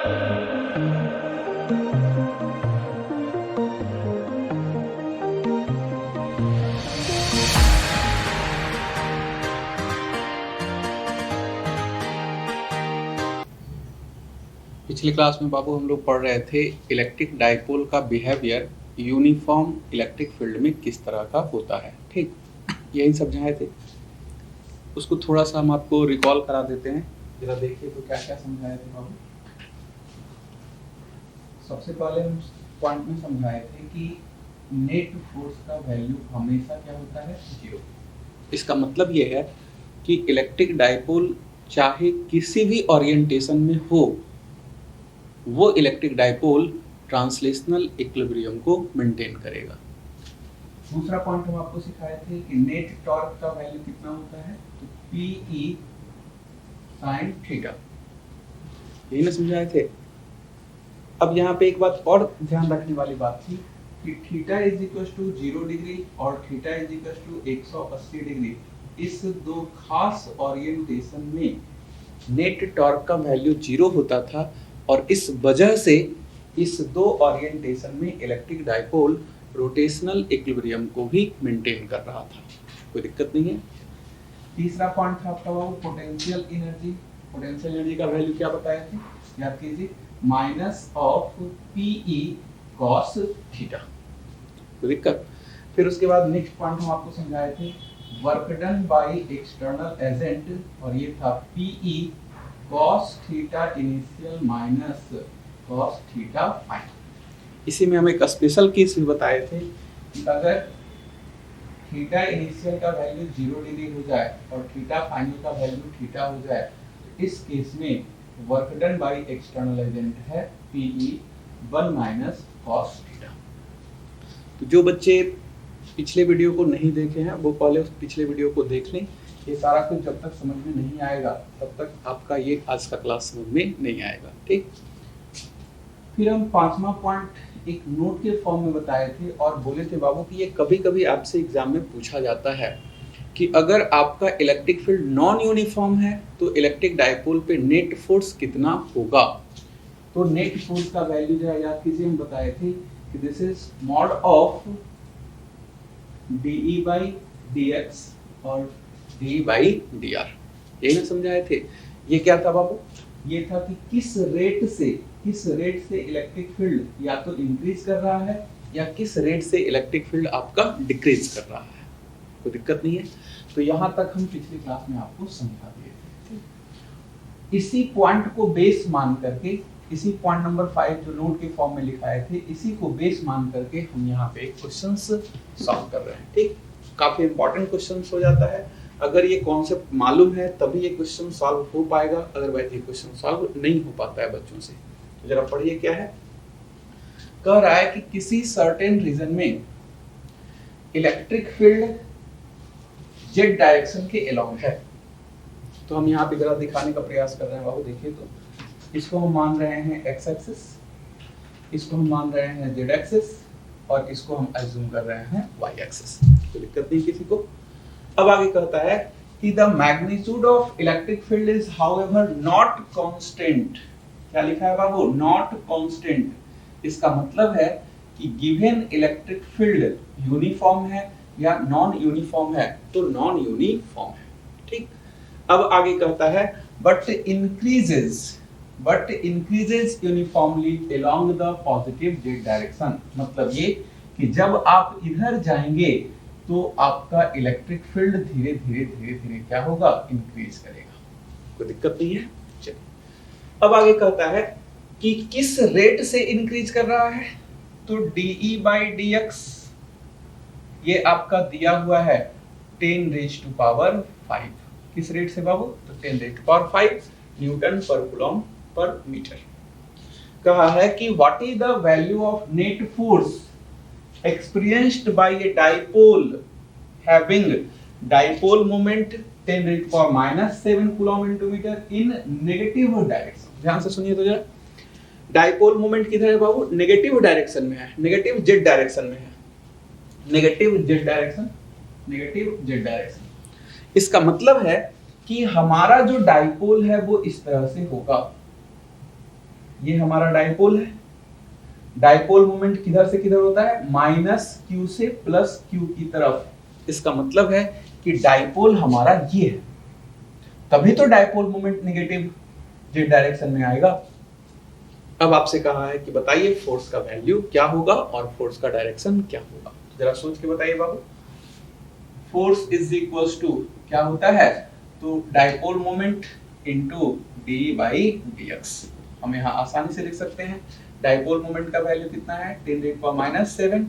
पिछली क्लास में बाबू हम लोग पढ़ रहे थे इलेक्ट्रिक डाइपोल का बिहेवियर यूनिफॉर्म इलेक्ट्रिक फील्ड में किस तरह का होता है। ठीक, यही समझाए थे। उसको थोड़ा सा हम आपको रिकॉल करा देते हैं, जरा देखिए तो क्या क्या समझाए थे बाबू। सबसे पहले हम पॉइंट में समझाए थे कि नेट फोर्स का वैल्यू हमेशा क्या होता है, 0। इसका मतलब ये है कि इलेक्ट्रिक डाइपोल चाहे किसी भी ओरिएंटेशन में हो, वो इलेक्ट्रिक डाइपोल ट्रांसलेशनल इक्विलिब्रियम को मेंटेन करेगा। दूसरा पॉइंट हम आपको सिखाए थे कि नेट टॉर्क का वैल्यू कितना होता है, तो PE sin थीटा, यही ना समझाए थे। अब यहाँ पे एक बात और ध्यान रखने वाली बात थी कि theta is equal to 0 degree और theta is equal to 180 degree, इस दो खास ओरिएंटेशन में नेट टॉर्क का वैल्यू 0 होता था और इस वजह से इस दो ओरिएंटेशन में इलेक्ट्रिक डाइपोल रोटेशनल इक्विलिब्रियम को भी मेंटेन कर रहा था। कोई दिक्कत नहीं है। तीसरा पॉइंट था आपका वो पोटेंशियल एनर्जी। पोटेंशियल एनर्जी का वैल्यू क्या बताया थे, याद कीजिए, minus of PE cos theta. कोई दिक्कत। फिर उसके बाद नेक्स्ट पॉइंट हम आपको समझाए थे work done by external agent, और ये था PE cos theta initial minus cos theta final. इसी में हम एक स्पेशल केस भी बताए थे कि अगर थीटा इनिशियल का वैल्यू 0 डिग्री हो जाए और थीटा फाइनल का वैल्यू थीटा हो जाए, तो इस केस में work done by external agent है PE 1 माइनस cos थीटा। तो जो बच्चे पिछले वीडियो को नहीं देखे हैं वो पहले उस पिछले वीडियो को देख लें। ये सारा कुछ जब तक समझ में नहीं आएगा तब तक आपका ये आज का क्लास समझ में नहीं आएगा। ठीक, फिर हम पांचवा पॉइंट एक नोट के फॉर्म में बताए थे और बोले थे बाबू कि ये कभी कभी आपसे एग्जाम में पूछा जाता है कि अगर आपका इलेक्ट्रिक फील्ड नॉन यूनिफॉर्म है तो इलेक्ट्रिक डाइपोल पे नेट फोर्स कितना होगा। तो नेट फोर्स का वैल्यू जो है, याद कीजिए, हम बताए थे कि this is mod of DE by DX और DE by DR, यही ना समझाए थे। ये क्या था बाबू, ये था कि किस रेट से इलेक्ट्रिक फील्ड या तो इंक्रीज कर रहा है या किस रेट से इलेक्ट्रिक फील्ड आपका डिक्रीज कर रहा है। कोई दिक्कत नहीं है। तो यहाँ तक हम पिछली क्लास में आपको समझा दिए थे। इसी पॉइंट को बेस मान करके, इसी पॉइंट नंबर 5 जो नोट के फॉर्म में लिखाए थे, इसी को बेस मान करके हम यहाँ पे क्वेश्चंस सॉल्व कर रहे हैं। ठीक, काफी इंपॉर्टेंट क्वेश्चंस हो जाता है। अगर ये कॉन्सेप्ट मालूम है तभी ये क्वेश्चन सॉल्व हो पाएगा, अदरवाइज ये क्वेश्चन सॉल्व नहीं हो पाता है बच्चों से। तो जरा पढ़िए क्या है। कह रहा है कि किसी सर्टेन रीजन में इलेक्ट्रिक फील्ड जेड डायरेक्शन के अलोंग है। तो हम यहाँ पे जरा दिखाने का प्रयास कर रहे हैं बाबू। देखिए, तो इसको हम मान रहे हैं एक्स एक्सिस, इसको हम मान रहे हैं जेड एक्सिस और इसको हम अज्यूम कर रहे हैं वाई एक्सिस। तो दिक्कत नहीं किसी को। अब आगे कहता है कि the magnitude of electric field is however not constant. क्या लिखा है बाबू, नॉट कांस्टेंट। इसका मतलब है कि गिवन इलेक्ट्रिक फील्ड यूनिफॉर्म है या नॉन यूनिफॉर्म है, तो नॉन यूनिफॉर्म है। ठीक, अब आगे कहता है but increases uniformly along the positive Z direction. मतलब ये कि जब आप इधर जाएंगे तो आपका इलेक्ट्रिक फील्ड धीरे धीरे क्या होगा, इंक्रीज करेगा। कोई दिक्कत नहीं है। चलिए, अब आगे कहता है कि किस रेट से इंक्रीज कर रहा है। तो DE by DX ये आपका दिया हुआ है 10⁵5। किस रेट से बाबू, तो 10⁵5 न्यूटन पर कूलम पर मीटर। कहा है कि what is the value of net force experienced by a dipole having dipole moment 10⁻⁻7 coulomb into meter in negative direction। ध्यान से सुनिए तो जरा, डाइपोल मोमेंट किधर है बाबू, नेगेटिव डायरेक्शन में है, नेगेटिव जेड डायरेक्शन में है, नेगेटिव जेड डायरेक्शन। इसका मतलब है कि हमारा जो डाइपोल है वो इस तरह से होगा, ये हमारा डाइपोल है। डाइपोल मोमेंट किधर से किधर होता है? माइनस क्यू से प्लस क्यू की तरफ। इसका मतलब है कि डाइपोल हमारा ये है, तभी तो dipole moment negative Z direction में आएगा। अब आपसे कहा है कि बताइए फोर्स का वैल्यू क्या होगा और फोर्स का डायरेक्शन क्या होगा। जरा सोच के बताइए बाबू। फोर्स इज इक्वल्स टू क्या होता है? तो dipole moment into D by dx। हम यहाँ आसानी से लिख सकते हैं डाइपोल मोमेंट का वैल्यू कितना है? 10⁻⁷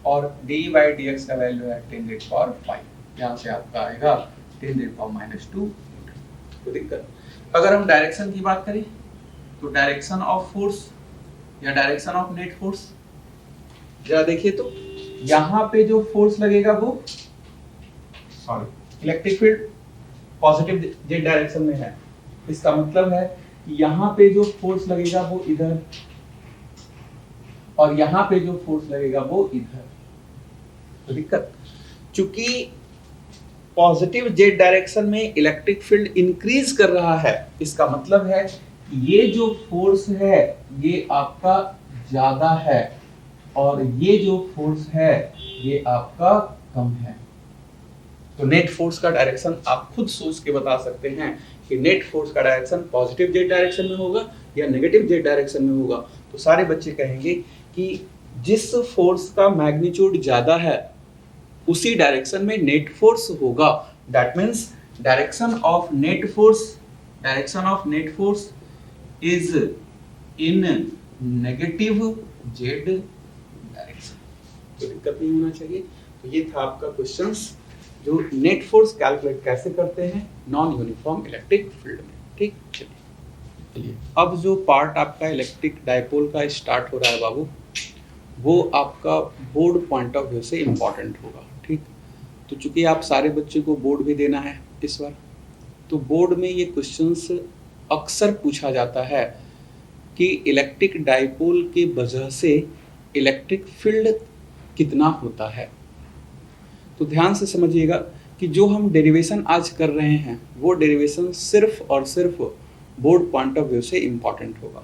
और डी बाई dx का वैल्यू है 10⁵। यहाँ से आपका आएगा 10⁻²। कोई दिक्कत? अगर हम डायरेक्शन की बात करें तो डायरेक्शन ऑफ फोर्स या डायरेक्शन ऑफ नेट फोर्स, जरा देखिए तो यहाँ पे जो फोर्स लगेगा वो electric field positive Z direction में है। इसका मतलब है कि यहाँ पे जो फोर्स लगेगा वो इधर और यहाँ पे जो फोर्स लगेगा वो इधर। तो दिक्कत, चूंकि पॉजिटिव जेड डायरेक्शन में इलेक्ट्रिक फील्ड इंक्रीज कर रहा है, इसका मतलब है ये जो फोर्स है ये आपका ज्यादा है और ये जो फोर्स है ये आपका कम है। तो नेट फोर्स का डायरेक्शन आप खुद सोच के बता सकते हैं कि नेट फोर्स का डायरेक्शन पॉजिटिव जेड डायरेक्शन में होगा या नेगेटिव जेड डायरेक्शन में होगा। तो सारे बच्चे कहेंगे कि जिस फोर्स का मैग्नीट्यूड ज्यादा है उसी डायरेक्शन में नेट फोर्स होगा। That means direction of net force is in negative Z direction. तो दिक्कत नहीं होना चाहिए। तो ये था आपका क्वेश्चंस जो नेट फोर्स कैलकुलेट कैसे करते हैं नॉन यूनिफॉर्म इलेक्ट्रिक फील्ड में। ठीक, चलिए अब जो पार्ट आपका इलेक्ट्रिक डाइपोल का स्टार्ट हो रहा है बाबू, वो आपका बोर्ड पॉइंट ऑफ व्यू से इम्पॉर्टेंट होगा। ठीक, तो चूंकि आप सारे बच्चे को बोर्ड भी देना है इस बार, तो बोर्ड में ये क्वेश्चंस अक्सर पूछा जाता है कि इलेक्ट्रिक डाइपोल के वजह से इलेक्ट्रिक फील्ड कितना होता है। तो ध्यान से समझिएगा कि जो हम डेरिवेशन आज कर रहे हैं वो डेरिवेशन सिर्फ और सिर्फ बोर्ड पॉइंट ऑफ व्यू से इम्पॉर्टेंट होगा।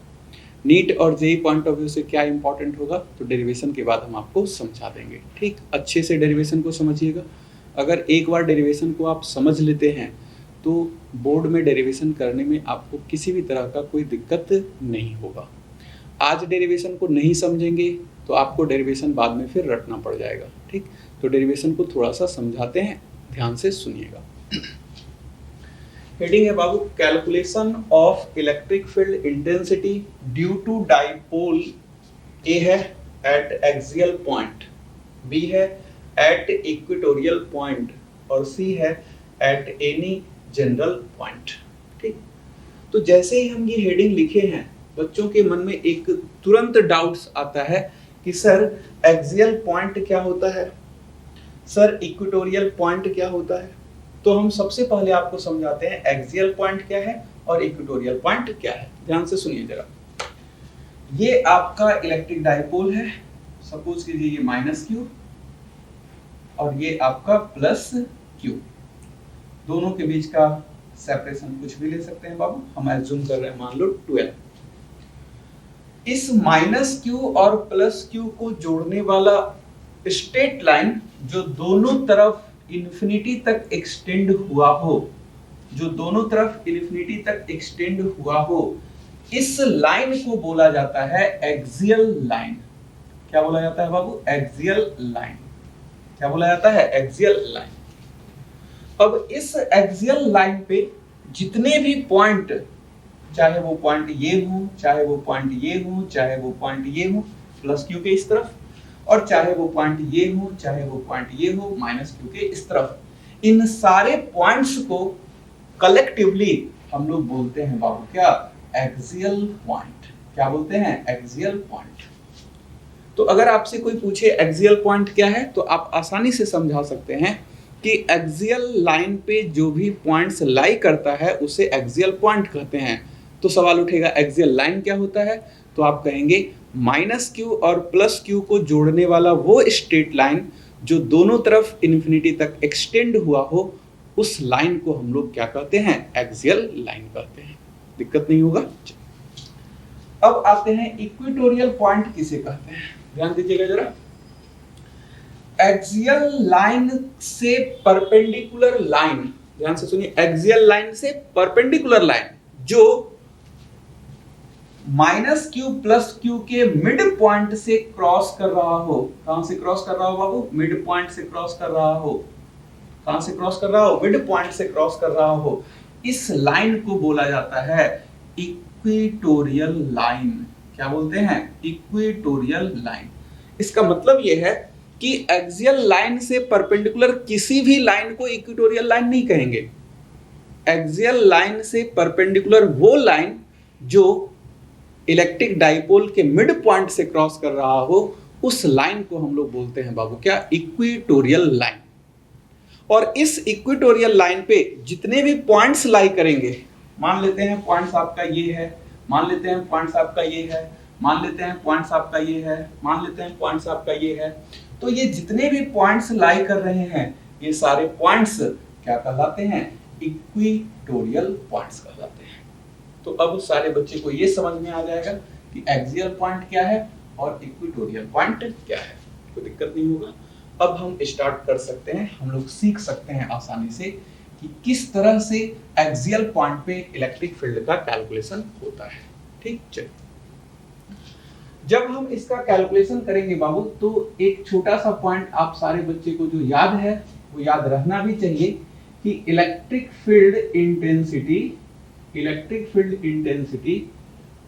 नीट और जेई पॉइंट ऑफ व्यू से क्या इम्पॉर्टेंट होगा तो डेरिवेशन के बाद हम आपको समझा देंगे। ठीक, अच्छे से डेरिवेशन को समझिएगा। अगर एक बार डेरिवेशन को आप समझ लेते हैं तो बोर्ड में डेरिवेशन करने में आपको किसी भी तरह का कोई दिक्कत नहीं होगा। आज डेरिवेशन को नहीं समझेंगे तो आपको डेरिवेशन बाद में फिर रटना पड़ जाएगा। ठीक, तो डेरिवेशन को थोड़ा सा समझाते हैं, ध्यान से सुनिएगा। हेडिंग है बाबू, calculation of electric field intensity due to dipole. A है एट एक्सियल पॉइंट, बी है एट इक्वेटोरियल पॉइंट और सी है एट एनी जनरल पॉइंट। ठीक, तो जैसे ही हम ये हेडिंग लिखे हैं बच्चों के मन में एक तुरंत डाउट्स आता है कि सर एक्सियल पॉइंट क्या होता है, सर इक्वेटोरियल पॉइंट क्या होता है। तो हम सबसे पहले आपको समझाते हैं एक्सियल पॉइंट क्या है और इक्वेटोरियल पॉइंट क्या है। ध्यान से सुनिए जरा। ये आपका इलेक्ट्रिक डाइपोल है, सपोज कीजिए ये माइनस क्यू और ये आपका प्लस क्यू। दोनों के बीच का सेपरेशन कुछ भी ले सकते हैं बाबू, हम एज्यूम कर रहे हैं मान लो 12। इस माइनस क्यू और प्लस क्यू को जोड़ने वाला स्ट्रेट लाइन जो दोनों तरफ इन्फिनिटी तक एक्सटेंड हुआ हो, जो दोनों तरफ इन्फिनिटी तक एक्सटेंड हुआ हो, इस लाइन को बोला जाता है एक्सियल लाइन। क्या बोला जाता है बाबू? Axial line. क्या बोला जाता है? Axial line. अब इस एक्सियल लाइन पे जितने भी पॉइंट, चाहे वो पॉइंट ये हो, चाहे वो पॉइंट ये हो, चाहे वो पॉइंट ये हो प्लस क्यू के इस तरफ, और चाहे वो पॉइंट ये हो, चाहे वो पॉइंट ये हो माइनस क्यू के इस तरफ, इन सारे पॉइंट्स को कलेक्टिवली हम लोग बोलते हैं बाबू क्या? Axial point. क्या बोलते हैं? Axial point. तो अगर आपसे कोई पूछे एक्सियल पॉइंट क्या है तो आप आसानी से समझा सकते हैं कि एक्सियल लाइन पे जो भी पॉइंट्स लाई करता है उसे एक्सियल पॉइंट कहते हैं। तो सवाल उठेगा एक्सियल लाइन क्या होता है, तो आप कहेंगे माइनस क्यू और प्लस क्यू को जोड़ने वाला वो स्ट्रेट लाइन जो दोनों तरफ इन्फिनिटी तक एक्सटेंड हुआ हो, उस लाइन को हम लोग क्या कहते हैं? एक्सियल लाइन कहते हैं। दिक्कत नहीं होगा। अब आते हैं इक्वेटोरियल पॉइंट किसे कहते हैं, ध्यान दीजिएगा जरा। एक्सियल लाइन से परपेंडिकुलर लाइन, ध्यान से सुनिए, एक्सियल लाइन से परपेंडिकुलर लाइन जो माइनस क्यू प्लस क्यू के मिड पॉइंट से क्रॉस कर रहा हो। कहां से क्रॉस कर रहा हो बाबू? मिड पॉइंट से क्रॉस कर रहा हो। कहां से क्रॉस कर रहा हो? मिड पॉइंट से क्रॉस कर रहा हो। इस लाइन को बोला जाता है इक्वेटोरियल लाइन। क्या बोलते हैं? Equatorial line. इसका मतलब यह है कि एक्सियल लाइन से परपेंडिकुलर किसी भी लाइन को इक्वेटोरियल लाइन नहीं कहेंगे। एक्सियल लाइन से परपेंडिकुलर वो लाइन जो इलेक्ट्रिक डाइपोल के मिड पॉइंट से क्रॉस कर रहा हो, उस लाइन को हम लोग बोलते हैं बाबू क्या? Equatorial line. और इस इक्वेटोरियल लाइन पे जितने भी पॉइंट्स लाई करेंगे, मान लेते हैं पॉइंट्स आपका ये है, मान लेते हैं पॉइंट्स आपका ये है, मान लेते हैं पॉइंट्स आपका ये है, मान लेते हैं पॉइंट्स आपका ये है, तो ये जितने भी पॉइंट्स लाई कर रहे हैं, ये सारे पॉइंट्स क्या कहलाते हैं? इक्वेटोरियल पॉइंट्स कहलाते हैं। तो अब सारे बच्चे को ये समझ में आ जाएगा कि एक्सियल पॉइंट क्या है और इक्वेटोरियल पॉइंट क्या है। कोई दिक्कत नहीं होगा। अब हम स्टार्ट कर सकते हैं, हम लोग सीख सकते हैं आसानी से कि किस तरह से एक्सियल पॉइंट पे इलेक्ट्रिक फील्ड का कैलकुलेशन होता है। ठीक, चलिए। जब हम इसका कैलकुलेशन करेंगे बाबू, तो एक छोटा सा पॉइंट आप सारे बच्चे को जो याद है वो याद रहना भी चाहिए कि electric field intensity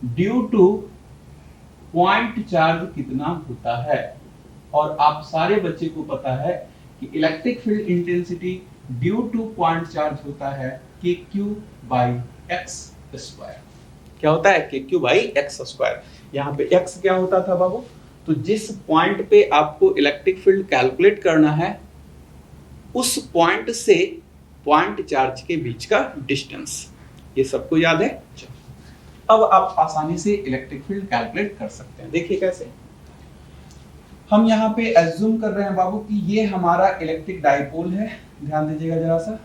due two point charge कितना होता है। और आप सारे बच्चे को पता है कि electric field intensity due two point charge होता है kq/x²। क्या होता है? kq/x²। यहाँ पे x क्या होता था बाबू? तो जिस पॉइंट पे आपको इलेक्ट्रिक फील्ड कैलकुलेट करना है, उस पॉइंट से पॉइंट चार्ज के बीच का डिस्टेंस। ये सबको याद है? अब आप आसानी से इलेक्ट्रिक फील्ड कैलकुलेट कर सकते हैं। देखिए कैसे। हम यहाँ पे एज्यूम कर रहे हैं बाबू कि ये हमारा इलेक्ट्रिक डाइपोल है। ध्यान दीजिएगा जरा सा,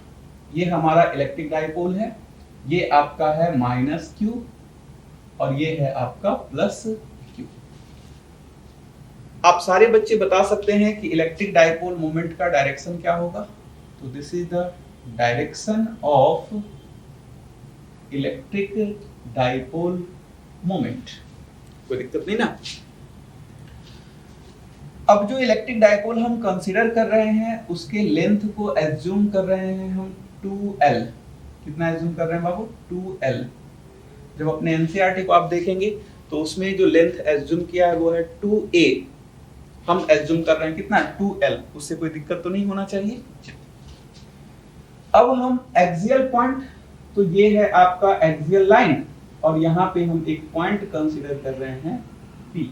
ये हमारा इलेक्ट्रिक डाइपोल है। ये आपका है माइनस क्यू और ये है आपका प्लस क्यू। आप सारे बच्चे बता सकते हैं कि इलेक्ट्रिक डाइपोल मोमेंट का डायरेक्शन क्या होगा? तो this is the direction of electric dipole moment. कोई दिक्कत नहीं ना। अब जो इलेक्ट्रिक डाइपोल हम कंसीडर कर रहे हैं, उसके लेंथ को एज्यूम कर रहे हैं हम 2l। कितना एज्यूम कर रहे हैं बाबू? 2l। जब अपने एनसीईआरटी को आप देखेंगे तो उसमें जो लेंथ एज्यूम किया है वो है 2a। हम एज्यूम कर रहे हैं कितना? 2l। उससे कोई दिक्कत तो नहीं होना चाहिए। अब हम एक्सियल पॉइंट, तो ये है आपका एक्सियल लाइन और यहाँ पे हम एक पॉइंट कंसीडर कर रहे हैं P।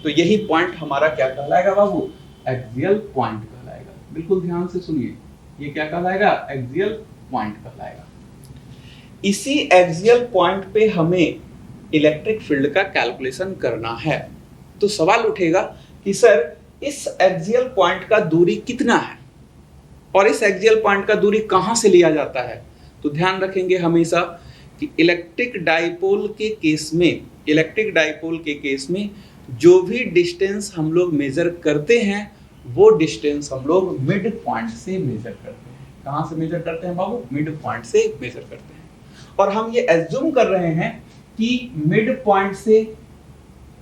तो यही पॉइंट हमारा क्या कहलाएगा बाबू? एक्सियल पॉइंट कहलाएगा। बिल्कुल ध्यान से सुनिए, ये क्या कहलाएगा? एक्सियल पॉइंट कहलाएगा। इसी एक्सियल पॉइंट पे हमें इलेक्ट्रिक फील्ड का कैलकुलेशन करना है। तो सवाल उठेगा कि सर इस एक्सियल पॉइंट का दूरी कितना है और इस एक्सियल पॉइंट का दूरी कहां से लिया जाता है? तो ध्यान रखेंगे हमेशा कि इलेक्ट्रिक डाइपोल के केस में जो भी डिस्टेंस हम लोग मेजर करते हैं, वो डिस्टेंस हम लोग मिड पॉइंट से मेजर करते हैं। कहां से मेजर करते हैं बाबू? मिड पॉइंट से मेजर करते हैं। और हम ये एज्यूम कर रहे हैं कि मिड पॉइंट से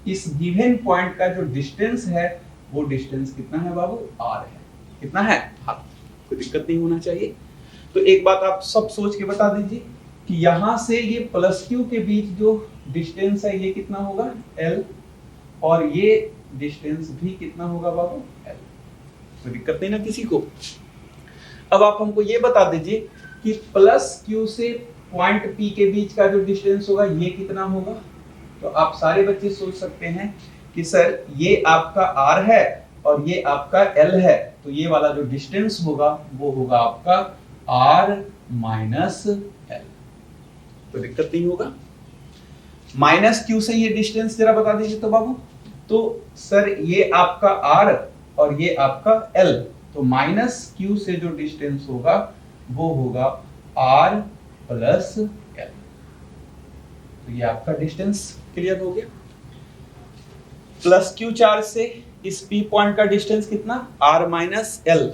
इस गिवन पॉइंट का जो डिस्टेंस है, वो डिस्टेंस कितना है बाबू? r है। कितना है? r। कोई दिक्कत नहीं होना चाहिए। तो एक बात आप सब सोच के बता दीजिए कि यहां से ये प्लस क्यू के बीच जो डिस्टेंस है, ये कितना होगा? l। और ये डिस्टेंस भी कितना होगा बाबू? l। कोई दिक्कत नहीं ना किसी को। अब आप हमको ये बता दीजिए कि प्लस क्यू से पॉइंट P के बीच का जो डिस्टेंस होगा, ये कितना होगा? तो आप सारे बच्चे सोच सकते हैं कि सर ये आपका r है और ये आपका l है, तो ये वाला जो डिस्टेंस होगा वो होगा आपका r माइनस l। कोई दिक्कत नहीं होगा। माइनस क्यू से ये डिस्टेंस जरा बता दीजिए तो बाबू। तो सर ये आपका r और ये आपका l, तो माइनस क्यू से जो डिस्टेंस होगा वो होगा r प्लस l। तो तो ये आपका डिस्टेंस क्लियर हो गया। प्लस क्यू चार्ज से इस पी पॉइंट का डिस्टेंस कितना, R minus L,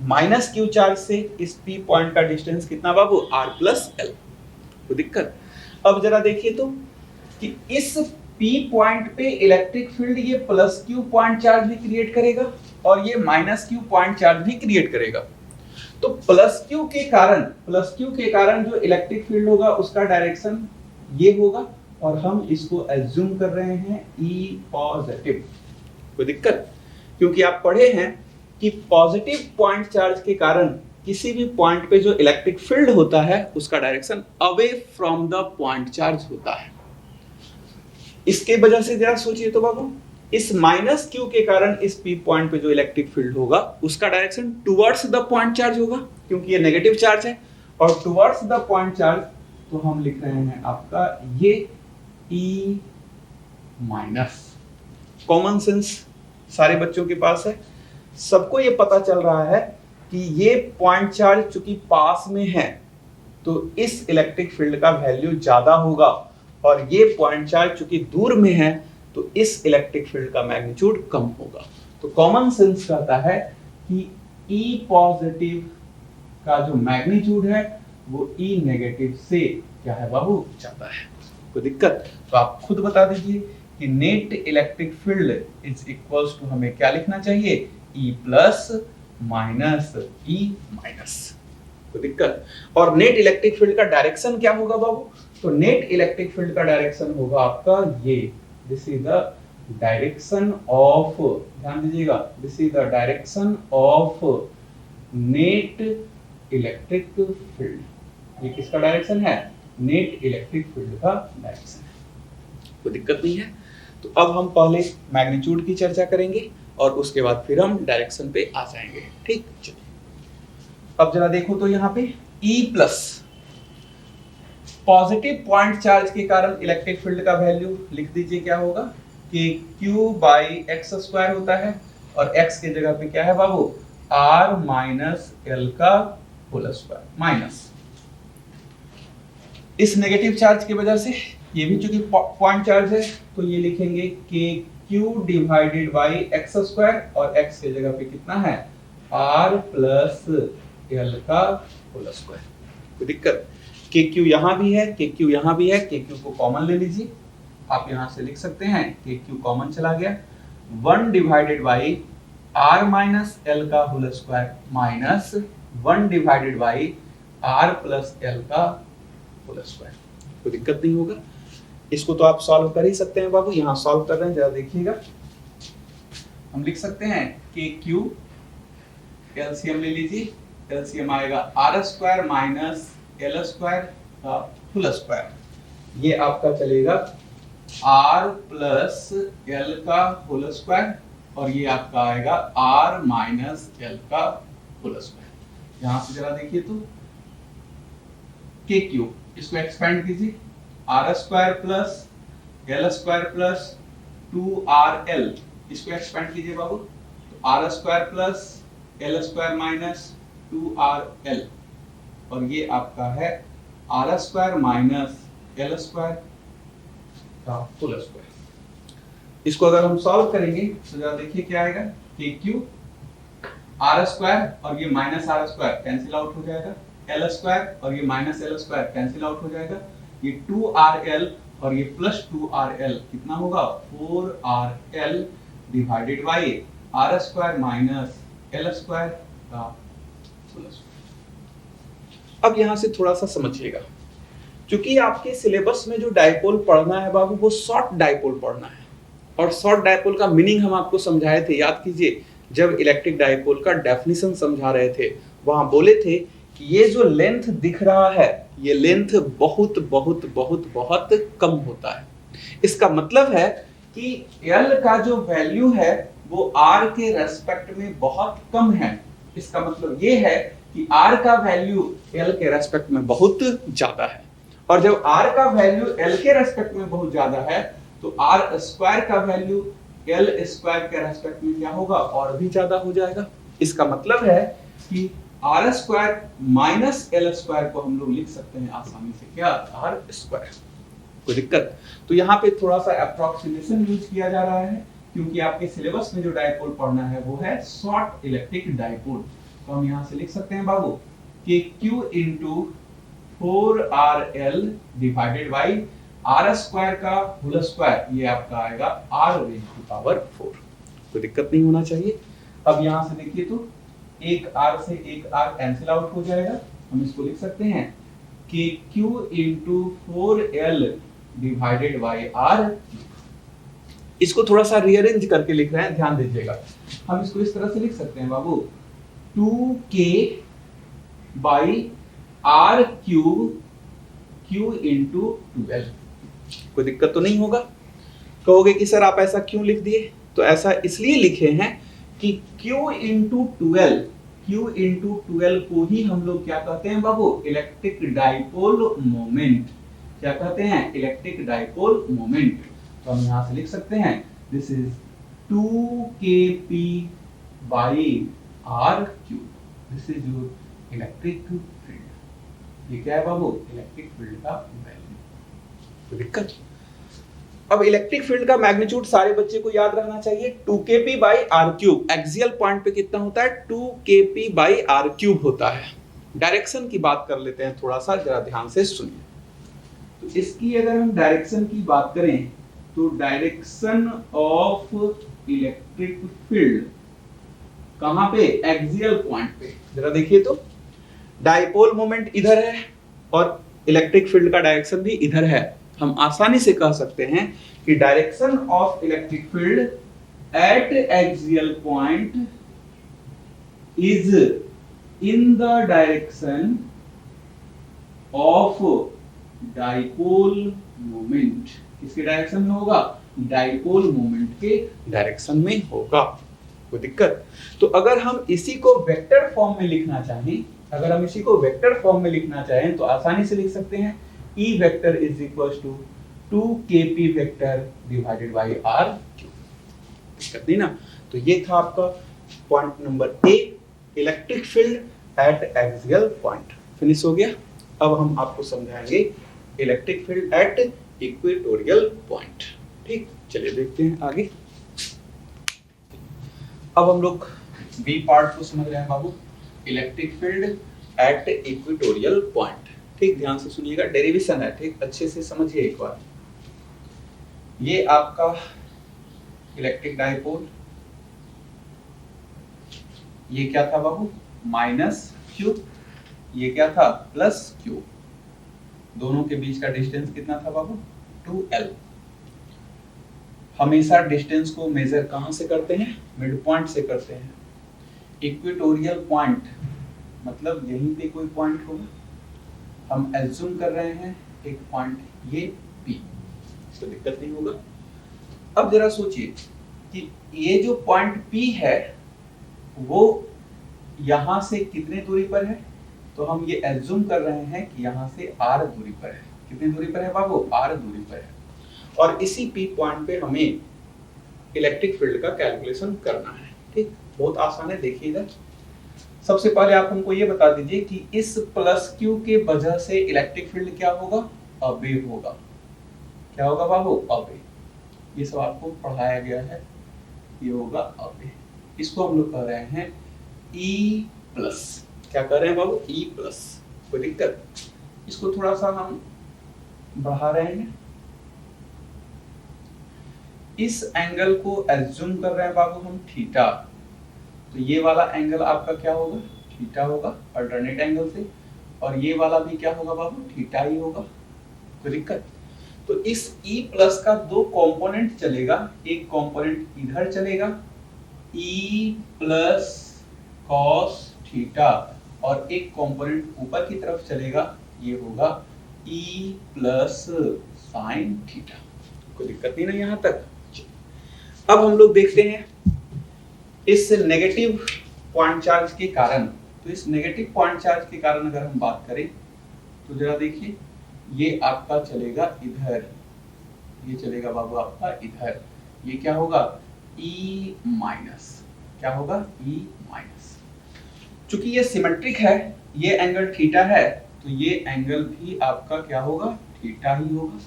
minus Q charge से इस पी पॉइंट का डिस्टेंस कितना बाबू, आर प्लस एल। कोई दिक्कत? अब जरा देखिए तो कि इस पी पॉइंट पे इलेक्ट्रिक फील्ड ये प्लस क्यू पॉइंट चार्ज भी क्रिएट करेगा और ये माइनस क्यू पॉइंट चार्ज भी क्रिएट करेगा। तो प्लस क्यू के कारण जो इलेक्ट्रिक फील्ड होगा उसका डायरेक्शन ये होगा और हम इसको एज्यूम कर रहे हैं ई पॉजिटिव। कोई दिक्कत? क्योंकि आप पढ़े हैं कि पॉजिटिव पॉइंट चार्ज के कारण किसी भी पॉइंट पे जो इलेक्ट्रिक फील्ड होता है उसका direction away from the point charge होता है। इसके वजह से जरा सोचिए तो बाबू, इस माइनस क्यू के कारण इस पी पॉइंट पे जो इलेक्ट्रिक फील्ड होगा उसका direction towards the point charge होगा, क्योंकि ये नेगेटिव चार्ज है। और टुवर्ड्स द पॉइंट चार्ज तो हम लिख रहे हैं आपका ये ई माइनस। कॉमन सेंस सारे बच्चों के पास है, सबको ये पता चल रहा है कि ये पॉइंट चार्ज चूंकि पास में है तो इस इलेक्ट्रिक फील्ड का वैल्यू ज्यादा होगा और ये पॉइंट चार्ज चूंकि दूर में है तो इस इलेक्ट्रिक फील्ड का मैग्नीट्यूड कम होगा। तो कॉमन सेंस कहता है कि ई पॉजिटिव का जो मैग्नीट्यूड है वो ई नेगेटिव से क्या है बाबू, ज्यादा है। कोई दिक्कत? तो आप खुद बता दीजिए कि net electric field is equals to, हमें क्या लिखना चाहिए, E plus minus E minus. कोई दिक्कत? और नेट इलेक्ट्रिक फील्ड का डायरेक्शन क्या होगा बाबू, तो नेट इलेक्ट्रिक फील्ड का डायरेक्शन होगा आपका ये, this is the direction of, ध्यान दीजिएगा, this is the direction of net electric field. ये किसका डायरेक्शन है, नेट इलेक्ट्रिक फील्ड का डायरेक्शन है। कोई दिक्कत नहीं है। तो अब हम पहले मैग्नीट्यूड की चर्चा करेंगे और उसके बाद फिर हम डायरेक्शन पे आ जाएंगे। ठीक, चलिए अब जरा देखो तो यहाँ पे E plus positive point charge के कारण इलेक्ट्रिक फील्ड का वैल्यू लिख दीजिए, क्या होगा कि Q बाई एक्स स्क्वायर होता है और x के जगह पे क्या है बाबू, R माइनस एल का होल स्क्वायर माइनस इस नेगेटिव चार्ज की वजह से ये भी चूंकि पॉइंट चार्ज है तो ये लिखेंगे कि Q divided by x square और x के जगह पे कितना है, R प्लस एल का होल स्क्वायर। कोई दिक्कत? के क्यू यहाँ भी है, के क्यू यहाँ भी है, के क्यू को कॉमन ले लीजिए, आप यहाँ से लिख सकते हैं के क्यू कॉमन चला गया, 1 divided by R minus L का whole square minus 1 divided by R plus L का होल स्क्वायर। कोई दिक्कत नहीं होगा। इसको तो आप सॉल्व कर ही सकते हैं बाबू, यहाँ सॉल्व कर रहे हैं, जरा देखिएगा। हम लिख सकते हैं के क्यू, एलसीएम ले लीजिए, एलसीएम आएगा R square minus L square का होल स्क्वायर, ये आपका चलेगा आर प्लस एल का होल स्क्वायर और ये आपका आएगा आर माइनस एल का होल स्क्वायर। यहां से जरा देखिए तो के क्यू, इसको एक्सपेंड कीजिए, R square plus L square plus 2RL, इसको एक्सपेंड कीजिए बाबू, तो R square plus L square minus 2RL और ये आपका है R square minus L square का होल स्क्वायर। इसको अगर हम सॉल्व करेंगे तो जरा देखिए क्या आएगा, के क्यू आर स्क्वायर और ये minus R square cancel out हो जाएगा, एल स्क्वायर और ये minus L square cancel out हो जाएगा, ये 2RL और ये प्लस 2RL कितना होगा, 4RL divided by R square minus L square का होल स्क्वायर। अब यहां से थोड़ा सा समझिएगा, क्योंकि आपके सिलेबस में जो डाइपोल पढ़ना है बाबू वो शॉर्ट डाइपोल पढ़ना है और शॉर्ट डाइपोल का मीनिंग हम आपको समझाए थे, याद कीजिए जब इलेक्ट्रिक डाइपोल का डेफिनेशन समझा रहे थे वहां बोले थे कि ये जो लेंथ दिख रहा है ये लेंथ बहुत बहुत बहुत बहुत कम होता है। इसका मतलब है कि L का जो वैल्यू है वो R के रेस्पेक्ट में बहुत कम है। इसका मतलब ये है कि R का वैल्यू L के रेस्पेक्ट में बहुत ज्यादा है और जब R का वैल्यू L के रेस्पेक्ट में बहुत ज्यादा है तो R स्क्वायर का वैल्यू L स्क्वायर के रेस्पेक्ट में क्या होगा, और भी ज्यादा हो जाएगा। इसका मतलब है कि R square minus L square को हम लोग लिख सकते हैं आसानी से क्या, आर स्क्वायर। कोई दिक्कत? तो यहाँ पे थोड़ा सा अप्रोक्सीमेशन यूज किया जा रहा है, क्योंकि आपके सिलेबस में जो डायपोल पढ़ना है वो है शॉर्ट इलेक्ट्रिक डायपोल। तो हम यहाँ से लिख सकते हैं बाबू कि Q into 4RL divided by R square का होल स्क्वायर, ये आपका आएगा R रेज़ टू पावर 4। कोई दिक्कत नहीं होना चाहिए। अब यहाँ से देखिए तो एक R से एक R कैंसिल आउट हो जाएगा। हम इसको लिख सकते हैं कि Q into 4L divided by R। इसको थोड़ा सा रीअरेंज करके लिख रहे हैं, ध्यान दीजिएगा। हम इसको इस तरह से लिख सकते हैं बाबू 2K by R cube Q into 12। कोई दिक्कत तो नहीं होगा? कहोगे कि सर आप ऐसा क्यों लिख दिए? तो ऐसा इसलिए लिखे हैं कि Q इंटू 12 को ही हम लोग क्या कहते हैं बाबू? Electric dipole moment. क्या कहते हैं? Electric dipole moment. तो हम यहाँ से लिख सकते हैं this is 2kp by R cube, this is your electric field. ये क्या है बाबू? इलेक्ट्रिक फील्ड का वैल्यू। कोई दिक्कत? अब इलेक्ट्रिक फील्ड का मैग्नीट्यूड सारे बच्चे को याद रखना चाहिए, 2kp by R cube. Axial point पे कितना होता है? 2kp बाई आर क्यूब होता है। डायरेक्शन की बात कर लेते हैं थोड़ा सा, जरा ध्यान से सुनिए। तो इसकी अगर हम डायरेक्शन की बात करें तो डायरेक्शन ऑफ इलेक्ट्रिक फील्ड कहां पे? एक्सियल पॉइंट पे। जरा देखिए तो डाइपोल मोमेंट इधर है और इलेक्ट्रिक फील्ड का डायरेक्शन भी इधर है। हम आसानी से कह सकते हैं कि direction of electric field at axial point is in the direction of dipole moment. किसके डायरेक्शन में होगा? डाइपोल मोमेंट के डायरेक्शन में होगा। कोई दिक्कत? तो अगर हम इसी को वेक्टर फॉर्म में लिखना चाहें, तो आसानी से लिख सकते हैं E vector is equal to 2kp vector divided by R cube. दिक्कत नहीं ना? तो ये था आपका point number A, electric field at axial point. Finish हो गया। अब हम आपको समझाएंगे electric field at equatorial point. ठीक, चलिए देखते हैं आगे। अब हम लोग बी पार्ट को समझ रहे हैं बाबू, electric field at equatorial point. ठीक, ध्यान से सुनिएगा, डेरिवेशन है। ठीक, अच्छे से समझिए एक बार। ये आपका इलेक्ट्रिक डाइपोल, ये क्या था बाबू? माइनस क्यू, ये क्या था? Plus Q. दोनों के बीच का डिस्टेंस कितना था बाबू? 2L। हमेशा डिस्टेंस को मेजर कहां से करते हैं? मिड पॉइंट से करते हैं। इक्वेटोरियल पॉइंट मतलब यहीं पे कोई पॉइंट होगा। हम एज्यूम कर रहे हैं एक पॉइंट ये P, तो दिक्कत नहीं होगा। अब जरा सोचिए कि ये जो पॉइंट P है वो यहां से कितने दूरी पर है? तो हम ये एज्यूम कर रहे हैं कि यहां से R दूरी पर है। कितनी दूरी पर है बाबू? R दूरी पर है। और इसी P पॉइंट पे हमें इलेक्ट्रिक फील्ड का कैलकुलेशन करना है। ठीक, बहुत आसान है। देखिए इधर सबसे पहले आप हमको ये बता दीजिए कि इस प्लस क्यू के वजह से इलेक्ट्रिक फील्ड क्या होगा? अवे होगा। क्या होगा बाबू? अवे। ये सब आपको पढ़ाया गया है, ये होगा अवे। इसको हम लोग कह रहे हैं E प्लस। क्या कह रहे हैं बाबू? E plus. कोई दिक्कत? इसको थोड़ा सा हम बढ़ा रहे हैं। इस एंगल को एज्यूम कर रहे हैं बाबू हम थीटा। तो ये वाला एंगल आपका क्या होगा? थीटा होगा, अल्टरनेट एंगल से। और ये वाला भी क्या होगा बाबू? थीटा ही होगा। कोई दिक्कत? तो इस E प्लस का दो कंपोनेंट चलेगा। एक कंपोनेंट इधर चलेगा E प्लस कॉस थीटा, और एक कंपोनेंट ऊपर की तरफ चलेगा, ये होगा E प्लस साइन थीटा। कोई दिक्कत नहीं ना यहाँ तक? अब हम लोग देखते हैं इस नेगेटिव पॉइंट चार्ज के कारण। तो इस नेगेटिव पॉइंट चार्ज के कारण अगर हम बात करें तो जरा देखिए, ये आपका चलेगा इधर, ये चलेगा बाबू आपका इधर। ये क्या होगा? E minus. क्या होगा? E minus. चूंकि ये सिमेट्रिक है, ये एंगल थीटा है, तो ये एंगल भी आपका क्या होगा? थीटा ही होगा।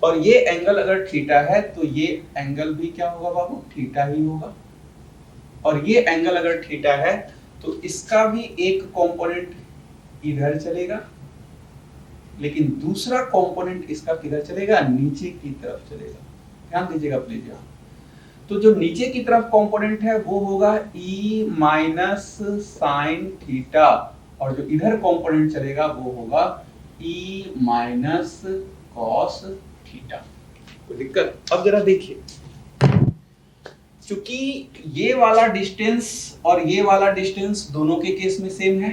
और ये एंगल अगर थीटा है तो ये एंगल भी क्या होगा बाबू, थीटा ही होगा। और ये एंगल अगर थीटा है तो इसका भी एक कंपोनेंट इधर चलेगा, लेकिन दूसरा कंपोनेंट इसका किधर चलेगा, नीचे की तरफ चलेगा। ध्यान दीजिएगा प्लीज यहाँ। तो जो नीचे की तरफ कंपोनेंट है वो होगा e माइनस साइन थीटा, और जो इधर कंपोनेंट चलेगा वो होगा e माइनस कॉस थीटा। कोई दिक्कत? अब जरा देखिए, चूंकि ये वाला डिस्टेंस और ये वाला डिस्टेंस दोनों के केस में सेम है,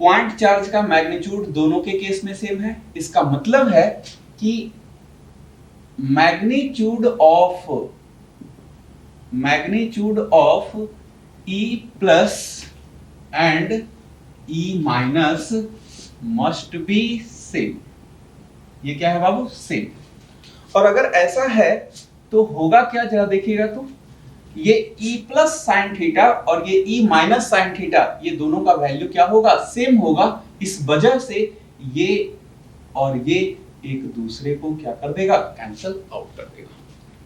पॉइंट चार्ज का मैग्नीट्यूड दोनों के केस में सेम है, इसका मतलब है कि magnitude of E plus and E minus must be same. ये क्या है बाबू, सेम। और अगर ऐसा है तो होगा क्या, जरा देखिएगा। तो ये E प्लस साइन थीटा और ये E माइनस साइन थीटा, ये दोनों का वैल्यू क्या होगा, सेम होगा। इस वजह से ये और ये एक दूसरे को क्या कर देगा, कैंसिल आउट कर देगा।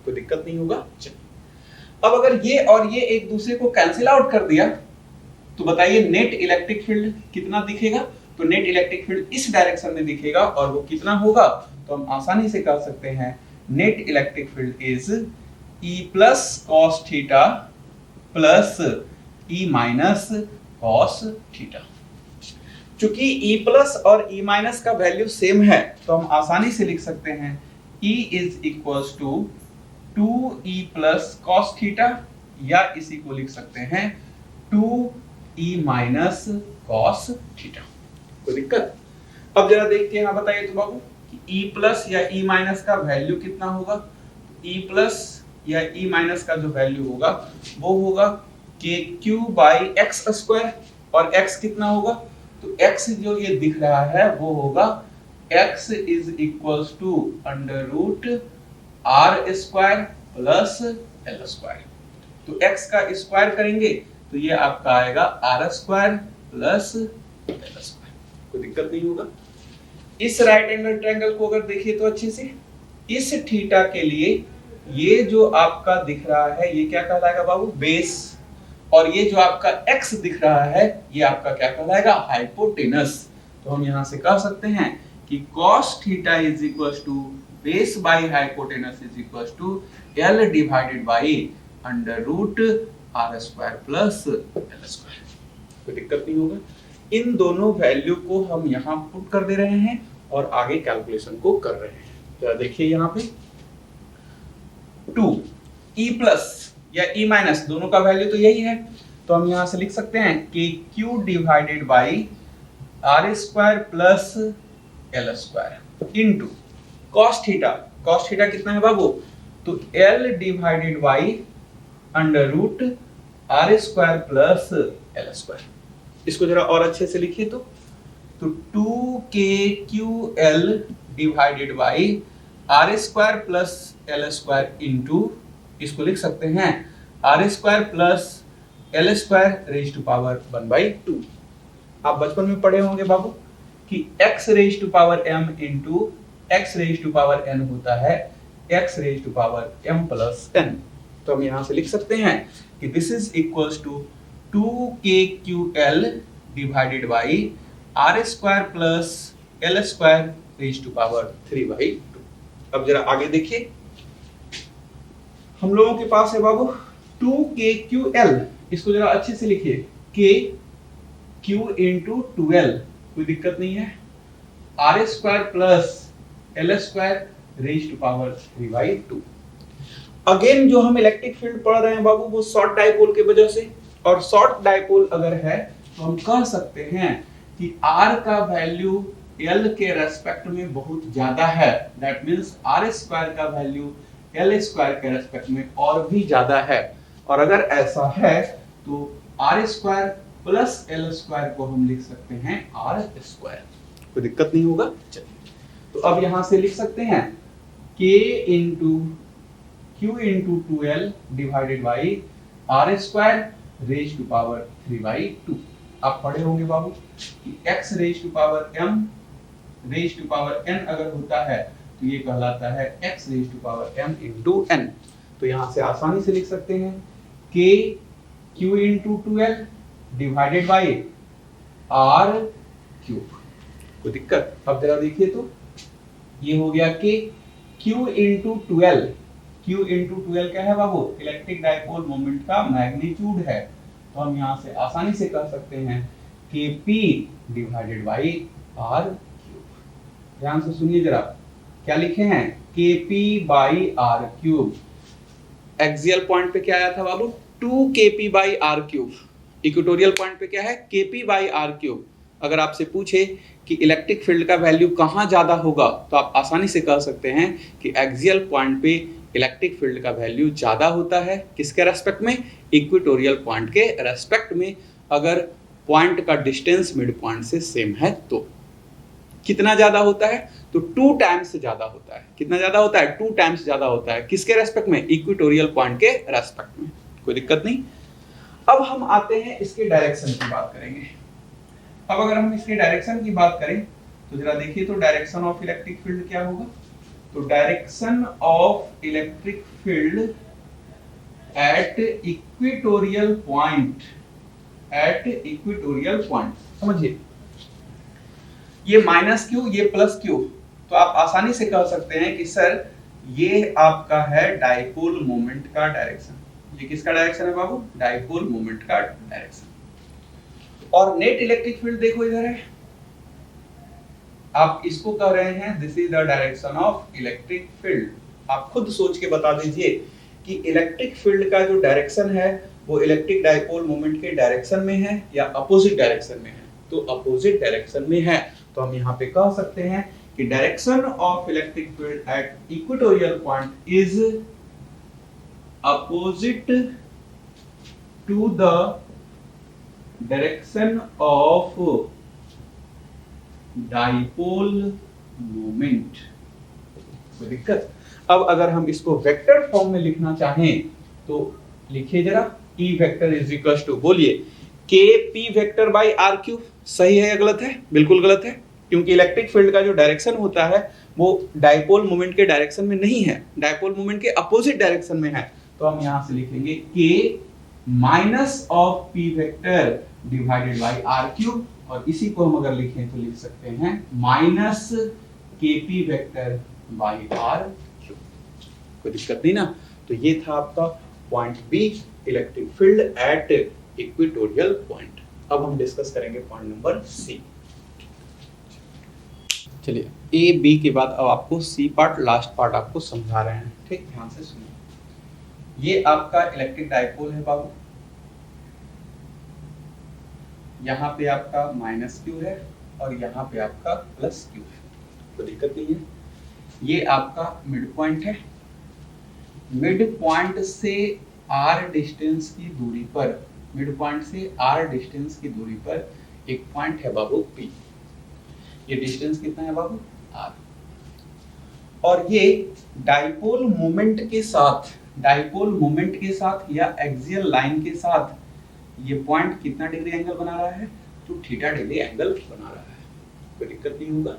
कोई दिक्कत नहीं होगा। चलिए, अब अगर ये और ये एक दूसरे को कैंसिल आउट कर दिया तो बताइए नेट इलेक्ट्रिक फील्ड कितना दिखेगा। तो नेट इलेक्ट्रिक फील्ड इस डायरेक्शन में दिखेगा, और वो कितना होगा, तो हम आसानी से कह सकते हैं net electric field is E plus cos theta plus E minus cos theta. चूंकि E प्लस और E माइनस का वैल्यू सेम है तो हम आसानी से लिख सकते हैं E is equals to 2E plus cos theta, या इसी को लिख सकते हैं 2E माइनस कॉस थीटा। कोई दिक्कत? अब जरा देखते हैं, हाँ बताइए तो बाबू कि E प्लस या E माइनस का वैल्यू कितना होगा। E प्लस या E माइनस का जो वैल्यू होगा वो होगा KQ बाई एक्स स्क्वायर, और x कितना होगा, तो x जो ये दिख रहा है वो होगा x is equals to under root r square plus l square. तो x का स्क्वायर करेंगे तो ये आपका आएगा r square plus l square. कोई दिक्कत नहीं होगा। इस राइट एंगल ट्रायंगल को अगर देखिए तो अच्छे से, इस थीटा के लिए ये जो आपका दिख रहा है ये क्या कहलाएगा बाबू, बेस, और ये जो आपका x दिख रहा है ये आपका क्या कहलाएगा, हाइपोटेनस। तो हम यहां से कह सकते हैं कि cos theta is equal to base by hypotenuse is equal to l divided by under root r square plus l square. कोई दिक्कत नहीं होगा। इन दोनों वैल्यू को हम यहाँ पुट कर दे रहे हैं और आगे कैलकुलेशन को कर रहे हैं। तो देखिए यहाँ पे 2E प्लस या E माइनस दोनों का वैल्यू तो यही है, तो हम यहां से लिख सकते हैं कि Q divided by R square plus L square into cos theta. cos theta कितना है बाबू, तो L divided by under root R square plus L square. इसको जरा और अच्छे से लिखिए तो 2KQL divided by R square plus L square into, इसको लिख सकते हैं R square plus L square raise to power 1/2। आप बचपन में पढ़े होंगे बाबू कि x raise to power m into x raise to power n होता है x raise to power m plus n। तो हम यहां से लिख सकते हैं कि this is equals to 2KQL divided by R square plus L square raise to power 3/2। अब जरा आगे देखिए, हम लोगों के पास है बाबू 2KQL, इसको जरा अच्छे से लिखिए KQ इंटू 2L, कोई दिक्कत नहीं है, R square plus L square raise to power 3/2। Again जो हम इलेक्ट्रिक फील्ड पढ़ रहे हैं बाबू वो शॉर्ट डाइपोल के वजह से, और शॉर्ट डाइपोल अगर है तो हम कह सकते हैं कि R का वैल्यू L के रेस्पेक्ट में बहुत ज्यादा है, दैट मींस R स्क्वायर का वैल्यू L स्क्वायर के रेस्पेक्ट में और भी ज्यादा है। और अगर ऐसा है तो R square plus L square को हम लिख सकते हैं R स्क्वायर। कोई दिक्कत नहीं होगा। चलिए, तो अब यहां से लिख सकते हैं K into Q into 2L divided by R square raise to power 3/2। आप पढ़े होंगे बाबू कि x raise to power m raise to power n अगर होता है तो ये कहलाता है x raise to power m into n। तो यहाँ से आसानी से लिख सकते हैं k q into 2l divided by r cube. कोई दिक्कत? अब जरा देखिए तो ये हो गया कि q इंटू 12, q इंटू 12 क्या है बाबू? इलेक्ट्रिक डाइपोल मोमेंट का मैग्नीट्यूड है। तो हम यहाँ से आसानी से कह सकते हैं कि p divided by r cube. ध्यान से सुनिए जरा, क्या लिखे हैं? kp by r cube. Axial point पे क्या आया था बाबू? 2kp by r cube. Equatorial point पे क्या है? kp by r cube. अगर आपसे पूछे कि इलेक्ट्रिक फील्ड का वैल्यू कहाँ ज्यादा होगा, तो आप आसानी से कह सकते हैं कि एक्सियल पॉइंट पे इलेक्ट्रिक फील्ड का वैल्यू ज्यादा होता है। किसके रेस्पेक्ट में? इक्वेटोरियल पॉइंट के रेस्पेक्ट में, अगर पॉइंट का डिस्टेंस मिड पॉइंट से सेम है तो। कितना ज्यादा होता है? तो 2 टाइम्स ज्यादा होता है। कितना ज्यादा होता है? 2 टाइम्स ज्यादा होता है। किसके रेस्पेक्ट में? इक्वेटोरियल पॉइंट के रेस्पेक्ट में। कोई दिक्कत नहीं। अब हम आते हैं इसके डायरेक्शन की बात करेंगे। अब अगर हम इसके डायरेक्शन की बात करें तो जरा देखिए तो डायरेक्शन ऑफ इलेक्ट्रिक फील्ड क्या होगा? तो direction of electric field at equatorial point, eight equatorial point, समझिए ये माइनस क्यू, ये प्लस क्यू, तो आप आसानी से कह सकते हैं कि सर ये आपका है डाइपोल मोमेंट का डायरेक्शन। ये किसका डायरेक्शन है बाबू? डाइपोल मोमेंट का डायरेक्शन। और नेट इलेक्ट्रिक फील्ड देखो इधर है, आप इसको कह रहे हैं this is the direction of electric field. आप खुद सोच के बता दीजिए कि इलेक्ट्रिक फील्ड का जो डायरेक्शन है वो इलेक्ट्रिक डाइपोल मोमेंट के डायरेक्शन में है या अपोजिट डायरेक्शन में है? तो अपोजिट डायरेक्शन में है। तो हम यहाँ पे कह सकते हैं कि direction of electric field at equatorial point is opposite to the direction of dipole moment. कोई दिक्कत? अब अगर हम इसको वेक्टर फॉर्म में लिखना चाहें तो लिखिए जरा, E vector is equal to, बोलिए, KP vector by R cube. सही है या गलत है? बिल्कुल गलत है, क्योंकि इलेक्ट्रिक फील्ड का जो डायरेक्शन होता है वो डाइपोल मोमेंट के डायरेक्शन में नहीं है, डाइपोल मोमेंट के अपोजिट डायरेक्शन में है। तो हम यहां से लिखेंगे K minus of P vector divided by R cube, और इसी को हम अगर लिखें तो लिख सकते हैं minus KP vector by R cube. कोई दिक्कत नहीं ना? तो ये था आपका point B, electric field at equatorial point. अब हम डिस्कस करेंगे पॉइंट नंबर सी। चलिए, ए बी के बाद अब आपको सी पार्ट, लास्ट पार्ट आपको समझा रहे हैं, ठीक? ध्यान से सुनिए। ये आपका इलेक्ट्रिक डाइपोल है बाबू, यहाँ पे आपका माइनस क्यू है और यहाँ पे आपका प्लस क्यू है। कोई दिक्कत नहीं है। ये आपका मिड पॉइंट है। मिड पॉइंट से आर डिस्टेंस की दूरी पर, मिड पॉइंट से आर डिस्टेंस की दूरी पर एक पॉइंट है बाबू पी। ये डिस्टेंस कितना है बाबू? आर। और ये डाइपोल मोमेंट के साथ, डाइपोल मोमेंट के साथ या एक्सियल लाइन के साथ ये पॉइंट कितना डिग्री एंगल बना रहा है? तो थीटा डिग्री एंगल बना रहा है। कोई दिक्कत नहीं होगा।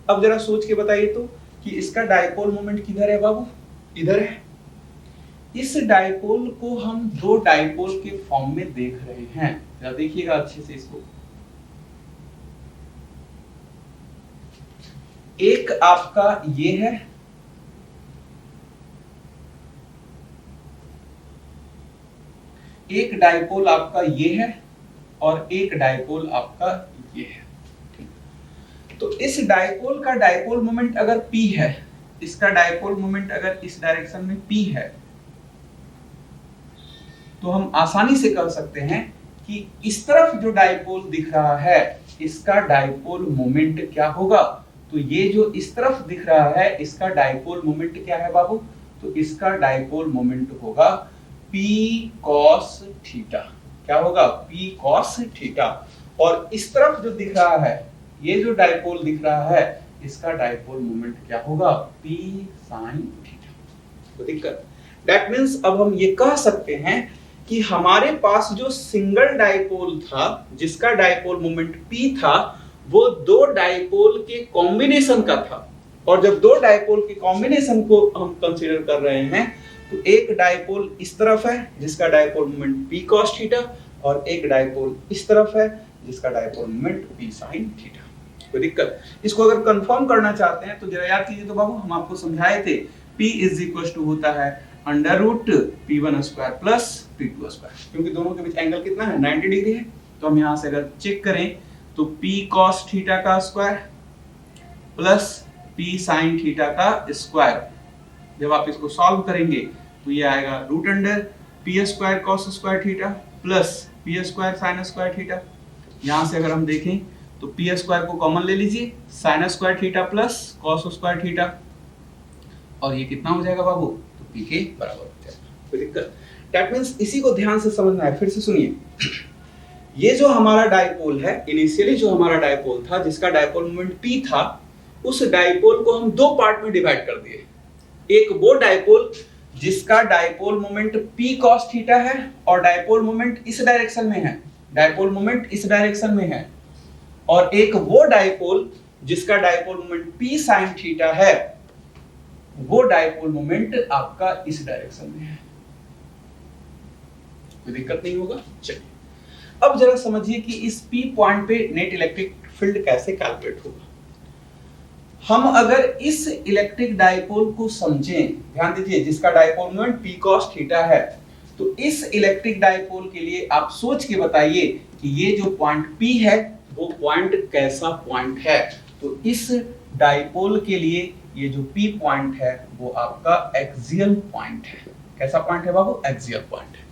अब जरा सोच के बताइए तो कि इसका डाइपोल मोमेंट किधर है बाबू? इधर है। इस डाइपोल को हम दो डाइपोल के फॉर्म में देख रहे हैं। जरा देखिएगा अच्छे से इसको। एक आपका ये है, एक डाइपोल आपका ये है और एक डाइपोल आपका ये है। तो इस डाइपोल का डाइपोल मोमेंट अगर P है, इसका डाइपोल मोमेंट अगर इस डायरेक्शन में P है, तो हम आसानी से कह सकते हैं कि इस तरफ जो डाइपोल दिख रहा है इसका डाइपोल मोमेंट क्या होगा? तो ये जो इस तरफ दिख रहा है इसका डाइपोल मोमेंट क्या है बाबू? तो इसका डाइपोल मोमेंट होगा P cos थीटा। क्या होगा? P cos theta. और इस तरफ जो दिख रहा है, ये जो डाइपोल दिख रहा है, इसका डाइपोल मोमेंट क्या होगा? P sin theta. तो दिक्कत, दैट मींस अब हम ये कह सकते हैं कि हमारे पास जो सिंगल डाइपोल था जिसका डाइपोल मोमेंट P था, वो दो डाइपोल के कॉम्बिनेशन का था, और जब दो डायपोल के कॉम्बिनेशन को हम कंसीडर कर रहे हैं तो एक डायपोल इस तरफ है जिसका dipole moment p cos theta और एक डायपोल इस तरफ है जिसका dipole moment p sin theta. कोई दिक्कत? इसको अगर कंफर्म करना चाहते हैं तो जरा याद कीजिए तो बाबू, हम आपको समझाए थे p इज इक्वल टू होता है under root p1 square plus p2 square, क्योंकि दोनों के बीच एंगल कितना है 90 डिग्री है। तो हम यहाँ से अगर चेक करें तो p cos थीटा का square plus p sin theta का स्क्वायर, जब आप इसको सॉल्व करेंगे तो ये आएगा root under p square cos square theta plus p square sin square theta. यहाँ से अगर हम देखें तो p स्क्वायर को कॉमन ले लीजिए, sin square theta plus cos square theta, और ये कितना हो जाएगा बाबू? तो p के बराबर हो जाएगा। कोई दिक्कत? दैट मींस इसी को ध्यान से समझना है। फिर से सुनिए, ये जो हमारा डायपोल है, इनिशियली जो हमारा डायपोल था जिसका डायपोल मोमेंट p था, उस डायपोल को हम दो पार्ट में डिवाइड कर दिए। एक वो डायपोल जिसका dipole moment p cos theta है और डायपोल मोमेंट इस डायरेक्शन में है, डायपोल मोमेंट इस डायरेक्शन में है, और एक वो डायपोल जिसका dipole moment p sin theta है, वो डायपोल मोमेंट आपका इस डायरेक्शन में है। कोई दिक्कत नहीं होगा? चलिए अब जरा समझिए कि इस P पॉइंट पे नेट इलेक्ट्रिक फील्ड कैसे कैलकुलेट होगा। हम अगर इस इलेक्ट्रिक डायपोल को समझें, ध्यान दीजिए, जिसका dipole moment P cos theta है, तो इस इलेक्ट्रिक डायपोल के लिए आप सोच के बताइए कि ये जो पॉइंट P है वो पॉइंट कैसा पॉइंट है। तो इस डायपोल के लिए ये जो P पॉइंट है वो आपका एक्सियल पॉइंट है। कैसा पॉइंट है बाबू? एक्सियल पॉइंट है।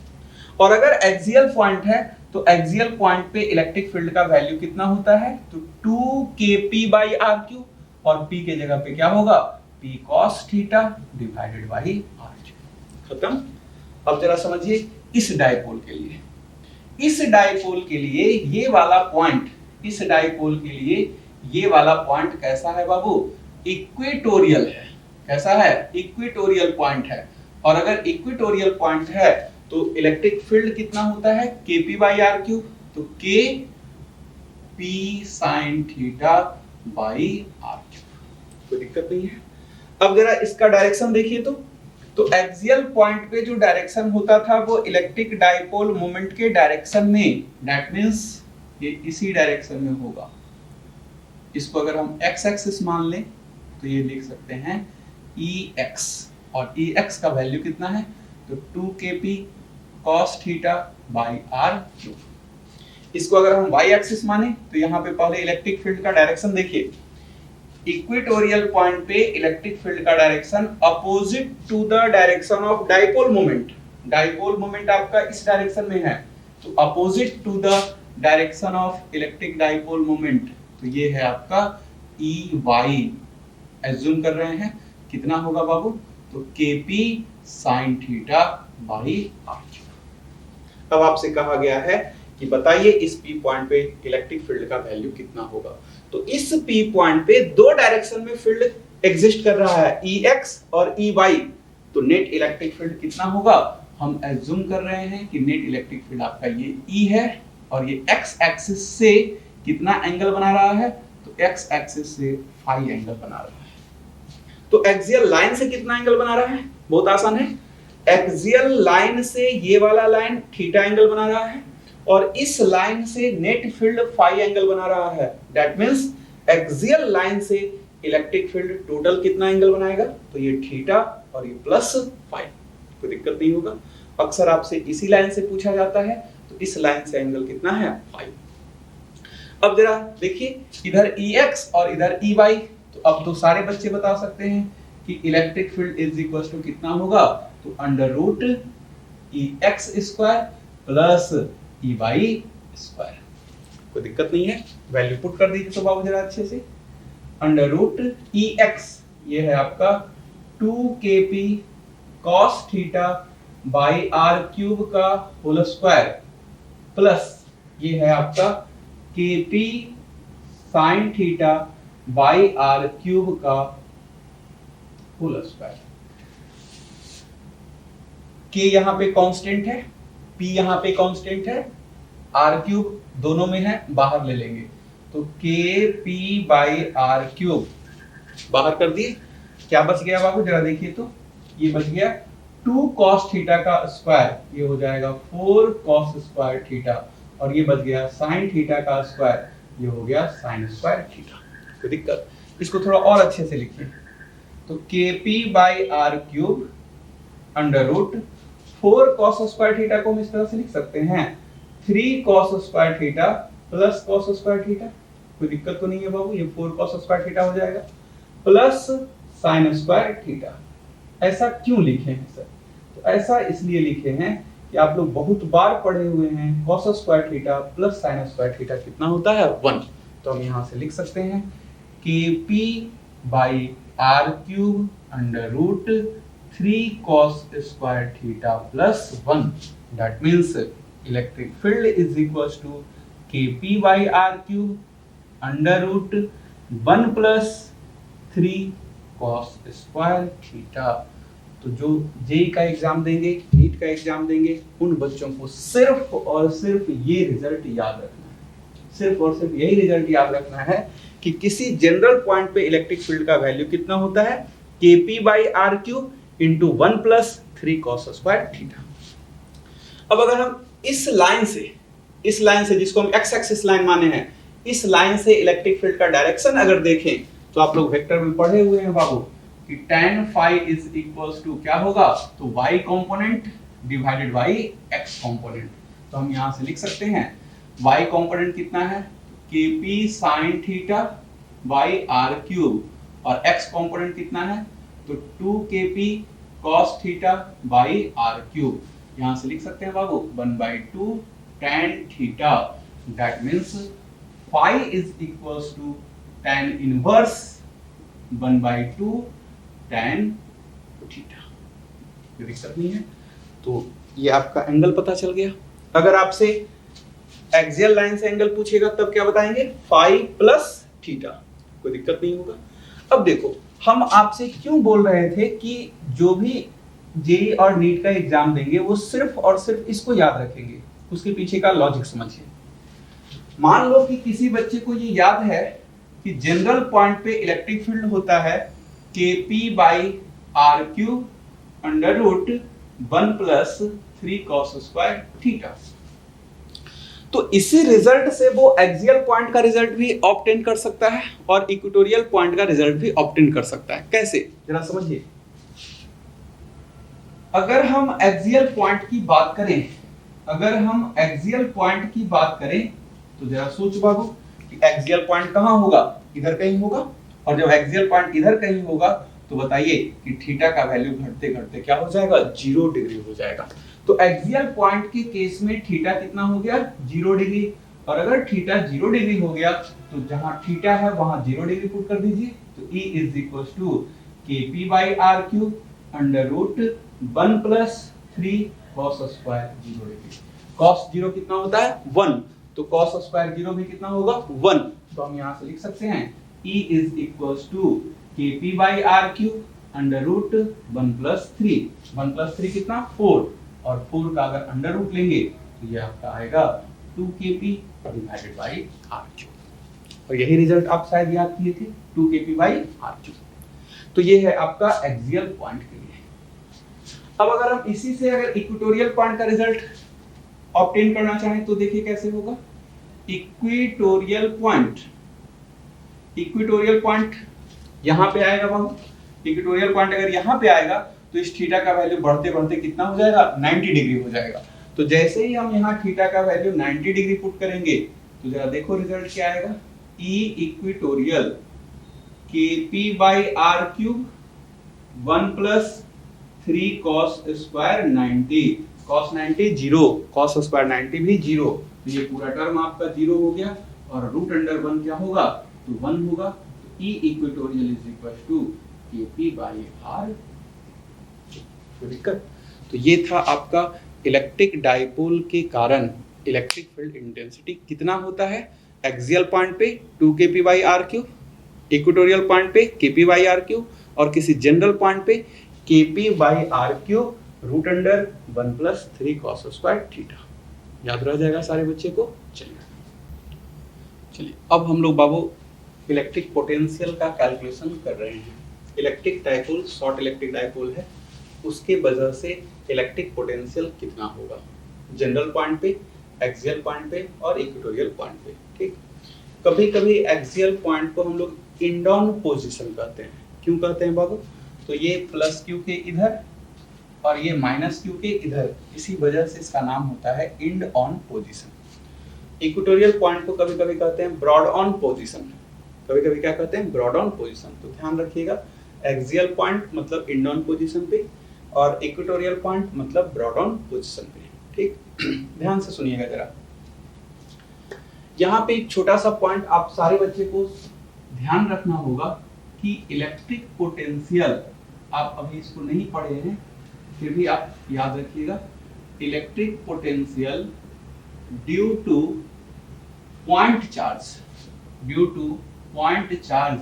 और अगर एक्सियल पॉइंट है तो एक्सियल पॉइंट पे इलेक्ट्रिक फील्ड का वैल्यू कितना होता है? तो 2kp/r3, और p के जगह पे क्या होगा? p cos theta divided by r। खत्म। अब जरा समझिए इस डायपोल के लिए, इस डायपोल के लिए ये वाला पॉइंट, इस डायपोल के लिए ये वाला पॉइंट कैसा है बाबू? इक्वेटोरियल है। कैसा है? इक्वेटोरियल पॉइंट है। और अगर इक्वेटोरियल पॉइंट है तो इलेक्ट्रिक फील्ड कितना होता है? kp/r3, तो k p sin theta by r3। कोई दिक्कत नहीं है। अब जरा इसका डायरेक्शन देखिए तो एक्सियल पॉइंट पे जो डायरेक्शन होता था वो इलेक्ट्रिक डायपोल मोमेंट के डायरेक्शन में, दैट मींस ये इसी डायरेक्शन में होगा। इसको अगर हम x एक्सिस मान लें तो ये लिख सकते हैं ex, और ex का वैल्यू कितना है? तो 2kp cos theta by r3। इसको अगर हम y एक्सिस माने तो यहाँ पे पहले इलेक्ट्रिक फील्ड का डायरेक्शन देखिए। इक्वेटोरियल पॉइंट पे इलेक्ट्रिक फील्ड का direction opposite to the direction of dipole moment. Dipole moment आपका इस डायरेक्शन में है, तो opposite to the direction of electric dipole moment, तो ये है आपका EY। एज्यूम कर रहे हैं कितना होगा बाबू? तो KP sin theta by r। अब आपसे कहा गया है कि बताइए इस P पॉइंट पे इलेक्ट्रिक फील्ड का वैल्यू कितना होगा। तो इस P पॉइंट पे दो डायरेक्शन में फील्ड एग्जिस्ट कर रहा है, EX और EY। तो नेट इलेक्ट्रिक फील्ड कितना होगा? हम एज्यूम कर रहे हैं कि नेट इलेक्ट्रिक फील्ड आपका ये E है, और ये x एक्सिस से कितना एंगल बना रहा है? तो x एक्सिस से फाई एंगल बना रहा है। तो एक्सियल लाइन से कितना एंगल बना रहा है? बहुत आसान है। एक्सियल लाइन से ये वाला लाइन थीटा एंगल बना रहा है, और इस लाइन से नेट फील्ड फाई एंगल बना रहा है। दैट मींस एक्सियल लाइन से इलेक्ट्रिक फील्ड टोटल कितना एंगल बनाएगा? तो ये थीटा और ये प्लस फाई। कोई दिक्कत नहीं होगा। अक्सर आपसे इसी लाइन से पूछा जाता है, तो इस लाइन से एंगल कितना है? फाई। अब जरा देखिए, इधर EX और इधर EY, तो अब तो सारे बच्चे बता सकते हैं कि electric field is equal to कितना होगा? तो under root EX square plus EY square. कोई दिक्कत नहीं है, वैल्यू पुट कर दीजिए तो बाबू जरा अच्छे से। अंडर रूट EX ये है आपका 2kp cos theta by r³ का होल स्क्वायर, प्लस ये है आपका kp sin theta by r³ का होल स्क्वायर। k यहाँ पे कांस्टेंट है, p यहाँ पे कांस्टेंट है, r³ दोनों में है, बाहर ले लेंगे तो kp बाई r³ बाहर कर दिए, क्या बच गया बाबू जरा देखिए तो, ये बच गया 2 cos थीटा का स्क्वायर, ये हो जाएगा 4 cos स्क्वायर थीटा, और ये बच गया sin थीटा का स्क्वायर, ये हो गया sin स्क्वायर थीटा। कोई दिक्कत? इसको थोड़ा और अच्छे से लिखिए, तो kp/r³ under root 4 cos square theta को हम इस तरह से लिख सकते हैं 3 cos square theta plus cos square theta. कोई दिक्कत तो नहीं है बाबू, ये 4 cos स्क्वायर थीटा हो जाएगा प्लस sin स्क्वायर थीटा। ऐसा क्यों लिखे हैं सर? तो ऐसा इसलिए लिखे हैं कि आप लोग बहुत बार पढ़े हुए हैं cos square theta plus sin square theta कितना होता है 1। तो हम यहाँ से लिख सकते हैं kp/r³ under root 3 cos square theta plus 1। That means electric field is equals to kp/r³ under root 1 plus 3 cos square theta. तो जो जेई का एग्जाम देंगे, नीट का एग्जाम देंगे, उन बच्चों को सिर्फ और सिर्फ ये रिजल्ट याद रखना है, सिर्फ और सिर्फ यही रिजल्ट याद रखना है कि किसी जनरल पॉइंट पे इलेक्ट्रिक फील्ड का वैल्यू कितना होता है kp/r³ into 1 plus 3 cos square theta. अब अगर हम इस लाइन से जिसको हम एक्स एक्सिस लाइन माने हैं, इस लाइन से इलेक्ट्रिक फील्ड का डायरेक्शन अगर देखें तो आप लोग वेक्टर में पढ़े हुए हैं बाबू कि tan phi is equals to क्या होगा, तो y component divided by x component. तो हम यहां से लिख सकते हैं y कंपोनेंट कितना है kp sin theta by r³ और x कंपोनेंट कितना है तो 2kp cos theta by r³। यहां से लिख सकते हैं बाबू 1/2 tan theta. That means phi is equals to tan inverse 1/2 tan theta. कोई दिक्कत नहीं है। तो ये आपका एंगल पता चल गया। अगर आपसे एक्सियल लाइन से एंगल पूछेगा तब क्या बताएंगे phi प्लस थीटा, कोई दिक्कत नहीं होगा। अब देखो हम आपसे क्यों बोल रहे थे कि जो भी जेईई और नीट का एग्जाम देंगे वो सिर्फ और सिर्फ इसको याद रखेंगे, उसके पीछे का लॉजिक समझिए। मान लो कि किसी बच्चे को ये याद है कि जनरल पॉइंट पे इलेक्ट्रिक फील्ड होता है kp/r³ under root 1 plus 3 cos square theta. तो इसी रिजल्ट से वो एक्सियल पॉइंट का रिजल्ट भी ऑब्टेन कर सकता है और इक्वेटोरियल पॉइंट का रिजल्ट भी ऑब्टेन कर सकता है। कैसे जरा समझिए। अगर हम एक्सियल पॉइंट की बात करें, तो जरा सोच बाबू कि एक्सियल पॉइंट कहां होगा, इधर कहीं होगा, और जब एक्सियल पॉइंट इधर कहीं होगा तो बताइए कि थीटा का वैल्यू घटते घटते क्या हो जाएगा 0 डिग्री हो जाएगा। तो एक्सियल पॉइंट के केस में थीटा कितना हो गया 0 डिग्री, और अगर थीटा 0 डिग्री हो गया तो जहां थीटा है वहां 0 डिग्री पुट कर दीजिए। तो E is equal to kp/r³ under root 1 plus 3 cos square 0 degree. cos 0 कितना होता है 1, तो cos स्क्वायर 0 भी कितना होगा 1। तो हम यहां से लिख सकते हैं E is equal to kp/r³ under root 1 plus 3 कितना 4, और 4 का अगर अंडर रूट लेंगे तो ये आपका आएगा 2kp डिवाइडेड बाय r³। और यही रिजल्ट आप शायद याद किए थे 2kp/r³। तो ये है आपका एक्सियल पॉइंट के लिए। अब अगर हम इसी से अगर इक्वेटोरियल पॉइंट का रिजल्ट ऑब्टेन करना चाहें तो देखिए कैसे होगा। इक्वेटोरियल पॉइंट यहां पे आएगा बाबू। इक्वेटोरियल पॉइंट अगर यहां पे आएगा तो इस थीटा का वैल्यू बढ़ते बढ़ते कितना हो जाएगा 90 डिग्री हो जाएगा। तो जैसे ही हम यहाँ थीटा का वैल्यू 90 डिग्री पुट करेंगे तो जरा देखो रिजल्ट क्या आएगा। E equatorial kp/r³ 1 plus 3 cos square 90, cos 90 0, cos square 90 भी 0, तो ये पूरा टर्म आपका 0 हो गया, और रूट अंडर 1 क्या होगा तो 1 होगा। तो E equatorial is equal to kp/r। कोई दिक्कत? तो ये था आपका इलेक्ट्रिक डाइपोल के कारण इलेक्ट्रिक फील्ड इंटेंसिटी कितना होता है। एक्सियल पॉइंट पे 2kp/r³, इक्वेटोरियल पॉइंट पे kp/r³, और किसी जनरल पॉइंट पे kp/r³ root under 1 plus 3 cos square theta. याद रह जाएगा सारे बच्चे को। चलिए अब हम लोग बाबू इलेक्ट्रिक पोटेंशियल का कैलकुलेशन कर रहे हैं। Electric dipole short electric dipole है, उसके वजह से इलेक्ट्रिक पोटेंशियल कितना होगा जनरल पॉइंट पे, एक्सियल पॉइंट पे और इक्वेटोरियल पॉइंट पे। ठीक, कभी कभी एक्सियल पॉइंट को हम लोग इंड ऑन पोजीशन कहते हैं। क्यों कहते हैं बाबू? तो ये प्लस क्यू के इधर और ये माइनस क्यू के इधर, इसी वजह से इसका नाम होता है end on position. Equatorial point को कभी कभी कहते हैं ब्रॉड ऑन पोजीशन, कभी कभी क्या कहते हैं ब्रॉड ऑन पोजीशन। तो ध्यान रखिएगा, एक्सियल पॉइंट मतलब इंड ऑन पोजीशन पे और इक्वेटोरियल पॉइंट मतलब ब्रॉड ऑन पोजीशन पे। ठीक, ध्यान से सुनिएगा जरा। यहाँ पे एक छोटा सा पॉइंट आप सारे बच्चे को ध्यान रखना होगा कि इलेक्ट्रिक पोटेंशियल, आप अभी इसको नहीं पढ़े हैं फिर भी आप याद रखिएगा, electric potential due two point charge, due two point charge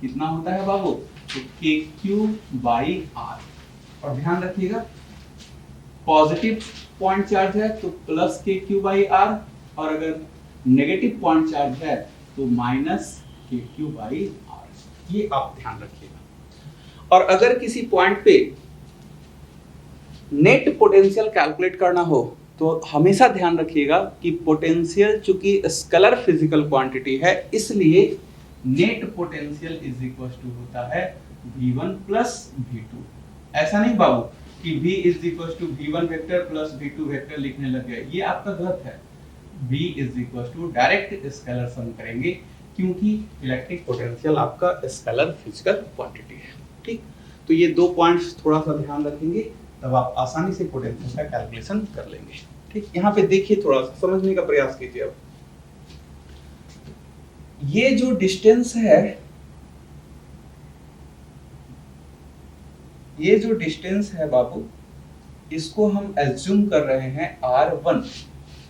कितना होता है बाबू? तो KQ/R। और ध्यान रखिएगा पॉजिटिव पॉइंट चार्ज है तो प्लस KQ/R और अगर नेगेटिव पॉइंट चार्ज है तो माइनस KQ/R। ये आप ध्यान रखिएगा। और अगर किसी पॉइंट पे नेट पोटेंशियल कैलकुलेट करना हो तो हमेशा ध्यान रखिएगा कि पोटेंशियल चूंकि स्केलर फिजिकल क्वांटिटी है, इसलिए net potential is equal to होता है V1 प्लस V2। ऐसा नहीं बाबू कि V is equal to V1 vector plus V2 vector लिखने लग गए, ये आपका गलत है। V is equal to direct scalar sum करेंगे क्योंकि इलेक्ट्रिक पोटेंशियल आपका स्केलर फिजिकल क्वांटिटी है। ठीक, तो ये दो पॉइंट्स थोड़ा सा ध्यान रखेंगे, तब आप आसानी से पोटेंशियल का कैलकुलेशन कर लेंगे। ठीक, यहाँ पे देखिए, थोड़ा सा समझने का प्रयास कीजिए। अब ये जो डिस्टेंस है, ये जो डिस्टेंस है बाबू, इसको हम एज्यूम कर रहे हैं R1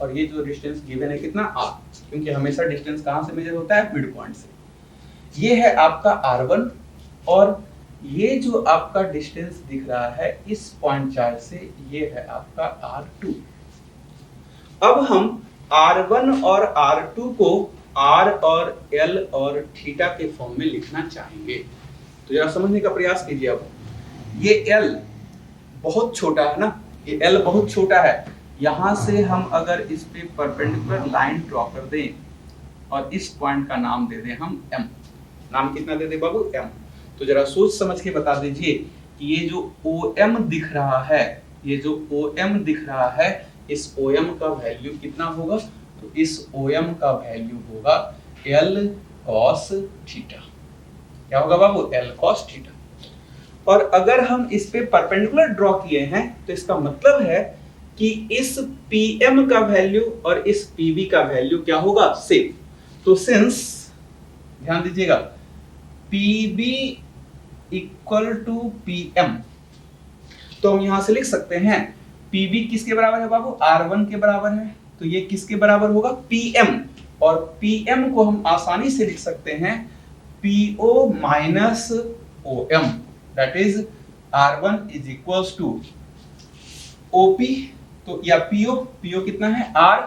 और ये जो डिस्टेंस गिवन है कितना R, क्योंकि हमेशा डिस्टेंस कहां से मेजर होता है? मिड पॉइंट से। ये है आपका R1 और ये जो आपका डिस्टेंस दिख रहा है इस पॉइंट चार्ज से, ये है आपका R2। अब हम R1 और R2 को R और L और थीटा के फॉर्म में लिखना चाहेंगे, तो जरा समझने का प्रयास कीजिए। अब ये L बहुत छोटा है ना, ये L बहुत छोटा है, यहां से हम अगर इस पे परपेंडिकुलर लाइन ड्रॉ कर दें और इस पॉइंट का नाम दे दें हम M, नाम कितना दे दें बाबू? M। तो जरा सोच समझ के बता दीजिए कि ये जो OM दिख रहा है, ये जो OM दिख रहा है, इस OM का वैल्यू कितना होगा? तो इस OM का वैल्यू होगा L cos थीटा। क्या होगा बाबू? L cos theta. और अगर हम इस पे परपेंडिकुलर ड्रॉ किए हैं तो इसका मतलब है कि इस PM का वैल्यू और इस PB का वैल्यू क्या होगा? सेम। तो सिंस, ध्यान दीजिएगा, PB इक्वल टू PM, तो हम यहां से लिख सकते हैं PB किसके बराबर है बाबू? R1 के बराबर है, तो ये किसके बराबर होगा? PM। और PM को हम आसानी से लिख सकते हैं PO minus OM, that is R1 is equals to OP, तो या PO कितना है? R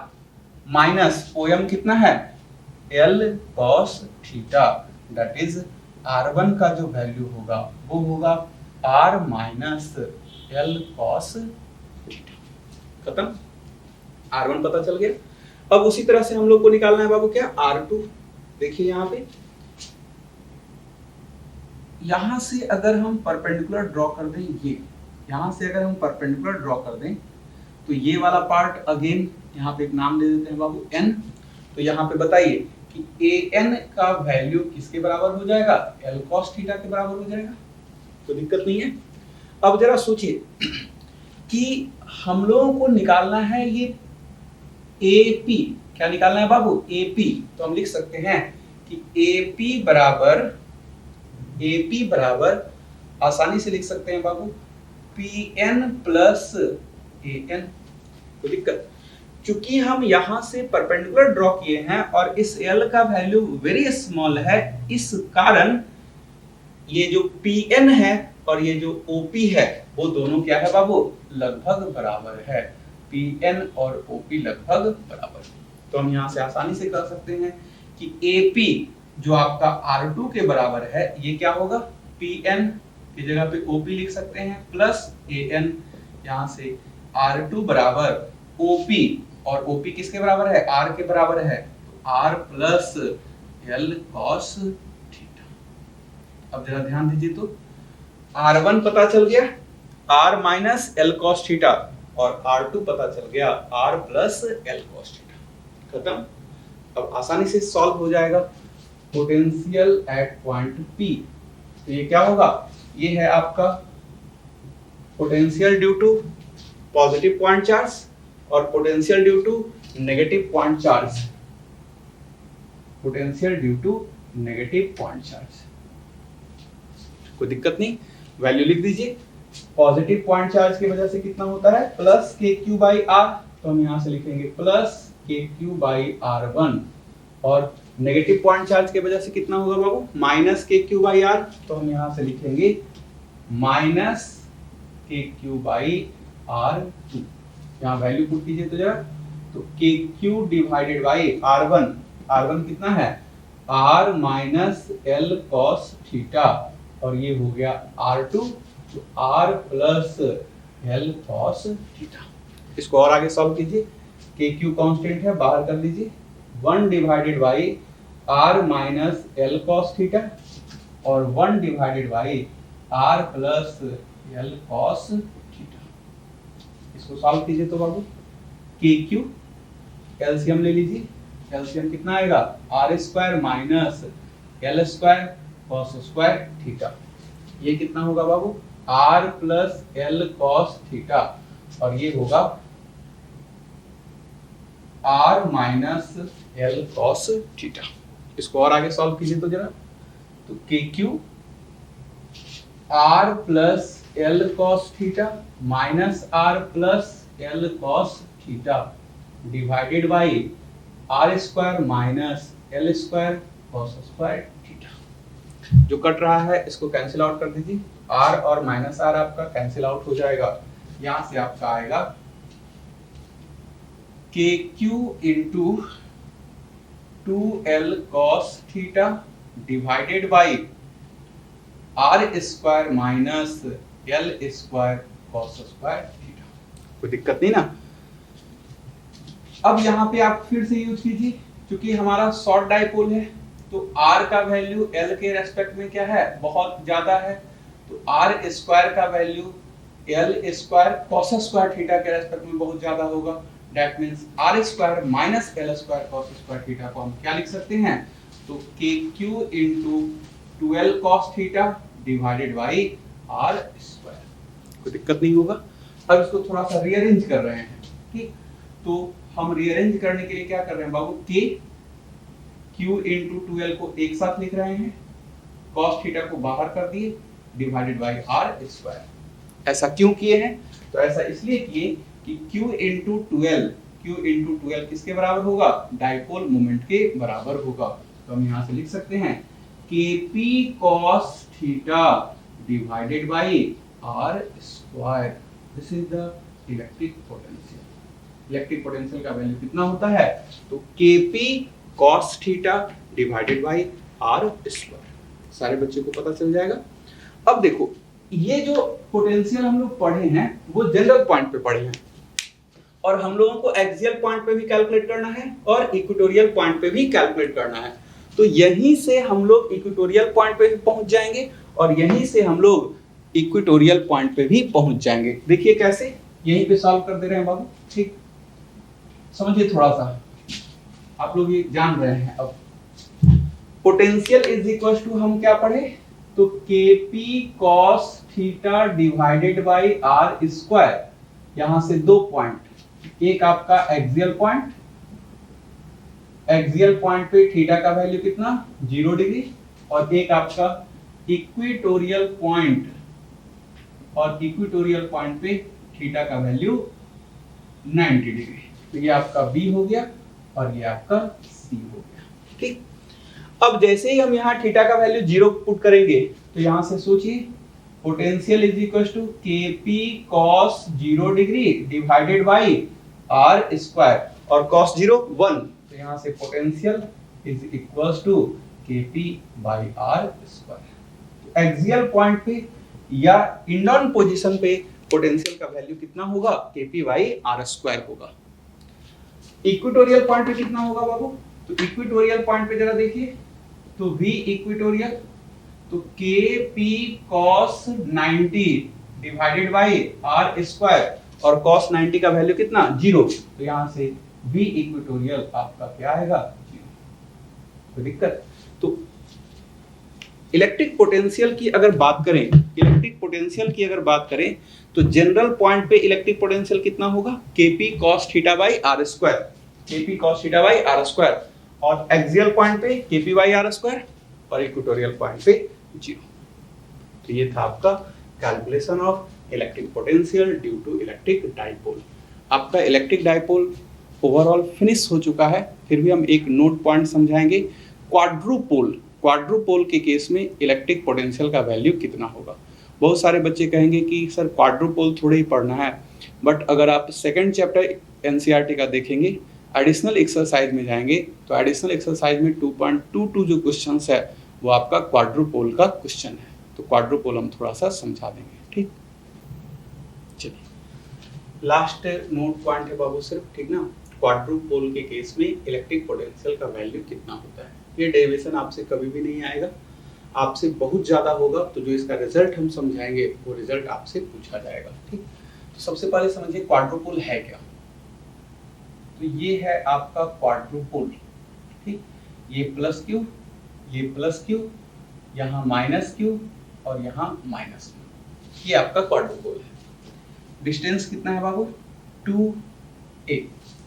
माइनस OM कितना है? L cos theta, that is R1 का जो वैल्यू होगा वो होगा R minus L cos theta. खत्म, R1 पता चल गया। अब उसी तरह से हम लोग को निकालना है बाबू क्या? R2। देखिए यहाँ पे, यहां से अगर हम परपेंडिकुलर ड्रॉ कर दें, ये यहां से अगर हम परपेंडिकुलर ड्रॉ कर दें तो ये वाला पार्ट अगेन यहाँ पे एक नाम दे देते हैं बाबू N। तो यहाँ पे बताइए कि AN का वैल्यू किसके बराबर हो जाएगा? L cos थीटा के बराबर हो जाएगा, तो दिक्कत नहीं है। अब जरा सोचिए कि हम लोगों को निकालना है ये AP, क्या निकालना है बाबू? AP। तो हम लिख सकते हैं कि AP बराबर आसानी से लिख सकते हैं बाबू PN प्लस AN। तो दिक्कत, चूंकि हम यहां से परपेंडिकुलर ड्रॉ किए हैं और इस L का वैल्यू वेरी स्मॉल है, इस कारण ये जो PN है और ये जो OP है वो दोनों क्या है बाबू? लगभग बराबर है। PN और OP लगभग बराबर। तो हम यहां से आसानी से कह सकते हैं कि AP जो आपका R2 के बराबर है ये क्या होगा, Pn की जगह पे OP लिख सकते हैं प्लस AN, यहाँ से R2 बराबर OP, और OP किसके बराबर है, R के बराबर है, तो R plus L cos theta. अब जरा ध्यान दीजिए, तो R1 पता चल गया, R minus L cos theta, और R2 पता चल गया, R plus L cos theta. खत्म। अब आसानी से सॉल्व हो जाएगा। पोटेंशियल एट पॉइंट P, तो ये क्या होगा, ये है आपका potential due to positive point charge और potential due to negative point charge, potential due to negative point charge. कोई दिक्कत नहीं, वैल्यू लिख दीजिए। पॉजिटिव पॉइंट चार्ज की वजह से कितना होता है, प्लस KQ बाई R, तो हम यहां से लिखेंगे प्लस KQ बाई R1, और नेगेटिव पॉइंट चार्ज की वजह से कितना होगा बाबू, माइनस KQ बाई R, तो हम यहां से लिखेंगे माइनस KQ बाई R2। यहाँ वैल्यू पुट कीजिए तो जरा, तो KQ divided by R1, R1 कितना है, R minus L cos theta, और ये हो गया R2, तो R plus L cos theta. इसको और आगे सॉल्व कीजिए, KQ कांस्टेंट है, बाहर कर लीजिए, 1 divided by R minus L cos theta, और 1 divided by R plus L cos theta. इसको सॉल्व कीजिए तो बाबू, KQ कैल्शियम ले लीजिए, कैल्शियम कितना आएगा, R square minus L square cos square theta, ये कितना होगा बाबू, R plus L cos theta, और ये होगा R minus L cos theta. इसको और आगे सॉल्व कीजिए तो जरा, तो KQ R plus L cos theta minus R plus L cos theta divided by R square minus L square cos square theta. जो कट रहा है इसको कैंसिल आउट कर दीजिए, R और माइनस R आपका कैंसिल आउट हो जाएगा, यहां से आपका आएगा KQ into 2L cos theta divided by R square minus L square cos square theta. कोई दिक्कत नहीं ना। अब यहाँ पे आप फिर से यूज कीजिए, क्योंकि हमारा शॉर्ट डाइपोल है तो R का वैल्यू L के रेस्पेक्ट में क्या है, बहुत ज्यादा है, तो R स्क्वायर का value L square cos square theta के रेस्पेक्ट में बहुत ज्यादा होगा। That means R square minus L square cos square theta को हम क्या लिख सकते हैं, तो KQ into 12 cos theta divided by R square. कोई दिक्कत नहीं होगा। अब इसको थोड़ा सा रीअरेंज कर रहे हैं, ठीक, तो हम रीअरेंज करने के लिए क्या कर रहे हैं बाबू, K Q इंटू 12 को एक साथ लिख रहे हैं, cos थीटा को बाहर कर दिए डिवाइडेड बाई R स्क्वायर। ऐसा क्यों किए हैं, तो ऐसा इसलिए किए कि Q इंटू 12 किसके बराबर होगा, डाइपोल मोमेंट के बराबर होगा। तो हम यहाँ से लिख सकते हैं KP cos theta divided by R square. This is the electric potential. Electric potential का वैल्यू कितना होता है, तो KP cos theta divided by R square. सारे बच्चों को पता चल जाएगा। अब देखो, ये जो पोटेंशियल हम लोग पढ़े हैं वो जनरल पॉइंट पे पढ़े हैं, और हम लोगों को एक्सियल पॉइंट पे भी कैलकुलेट करना है और इक्वेटोरियल पॉइंट पे भी कैलकुलेट करना है। तो यहीं से हम लोग इक्वेटोरियल पॉइंट पे भी पहुंच जाएंगे और यहीं से हम लोग इक्वेटोरियल पॉइंट पे भी पहुंच जाएंगे। देखिए कैसे, यहीं पे सॉल्व कर दे रहे हैं बाबू, ठीक, समझिए थोड़ा सा, आप लोग ये जान रहे हैं। अब पोटेंशियल इज इक्वल टू हम क्या पढ़े, तो KP cos theta divided by R square. यहां से दो पॉइंट, एक आपका एक्सियल पॉइंट, एक्सियल पॉइंट पे थीटा का वैल्यू कितना 0 डिग्री, और एक आपका इक्वेटोरियल पॉइंट, और इक्वेटोरियल पॉइंट पे थीटा का वैल्यू 90 डिग्री। तो ये आपका B हो गया और ये आपका C हो गया, ठीक। अब जैसे ही हम यहाँ थीटा का वैल्यू 0 पुट करेंगे तो यहाँ से सोचिए, potential is equal to KP cos 0 degree divided by R square, और cos 0 1, तो यहाँ से potential is equal to Kp by R square. Axial point पे या इंडॉन पोजीशन पे पोटेंशियल का वैल्यू कितना होगा? Kp बाई आर स्क्वायर होगा। इक्वेटोरियल पॉइंट पे कितना होगा बाबू? तो इक्वेटोरियल पॉइंट पे जरा देखिए, तो V इक्वेटोरियल तो Kp cos 90 divided by R square, और cos 90 का वैल्यू कितना? 0। तो यहां से V इक्वेटोरियल आपका क्या आएगा? 0। कोई दिक्कत? तो इलेक्ट्रिक पोटेंशियल की अगर बात करें, तो जनरल पॉइंट पे इलेक्ट्रिक पोटेंशियल कितना होगा? Kp cos theta by R square, Kp cos theta by R square, और एक्सियल पॉइंट पे Kp बाई आर स्क्वायर, और इक्वेटोरियल पॉइंट पे 0। तो ये था आपका calculation of electric potential due to electric dipole. आपका इलेक्ट्रिक डाइपोल ओवरऑल फिनिश हो चुका है। फिर भी हम एक नोट पॉइंट समझाएंगे। क्वाड्रुपोल के केस में इलेक्ट्रिक पोटेंशियल का वैल्यू कितना होगा? बहुत सारे बच्चे कहेंगे कि सर क्वाड्रुपोल थोड़े ही पढ़ना है, बट अगर आप सेकंड चैप्टर एनसीईआरटी का देखेंगे, एडिशनल एक्सरसाइज में जाएंगे, तो एडिशनल एक्सरसाइज में 2.22 जो क्वेश्चंस है वो आपका क्वाड्रुपोल का क्वेश्चन है। तो क्वाड्रुपोल हम थोड़ा सा समझा देंगे, ठीक? चलिए, लास्ट नोट पॉइंट है बाबू सिर्फ, ठीक ना? क्वाड्रुपोल के केस में इलेक्ट्रिक पोटेंशियल का वैल्यू कितना होता है? ये डेरिवेशन आपसे कभी भी नहीं आएगा, आपसे बहुत ज्यादा होगा। तो जो इसका रिजल्ट हम समझाएंगे वो रिजल्ट आपसे पूछा जाएगा, ठीक? तो सबसे पहले समझिए क्वाड्रुपोल है क्या। तो ये है आपका क्वाड्रुपोल, ठीक? ये प्लस क्यू, यहाँ माइनस क्यू, और यहाँ माइनस क्यू, ये आपका क्वाड्रुपोल है। डिस्टेंस कितना है बाबू? 2a।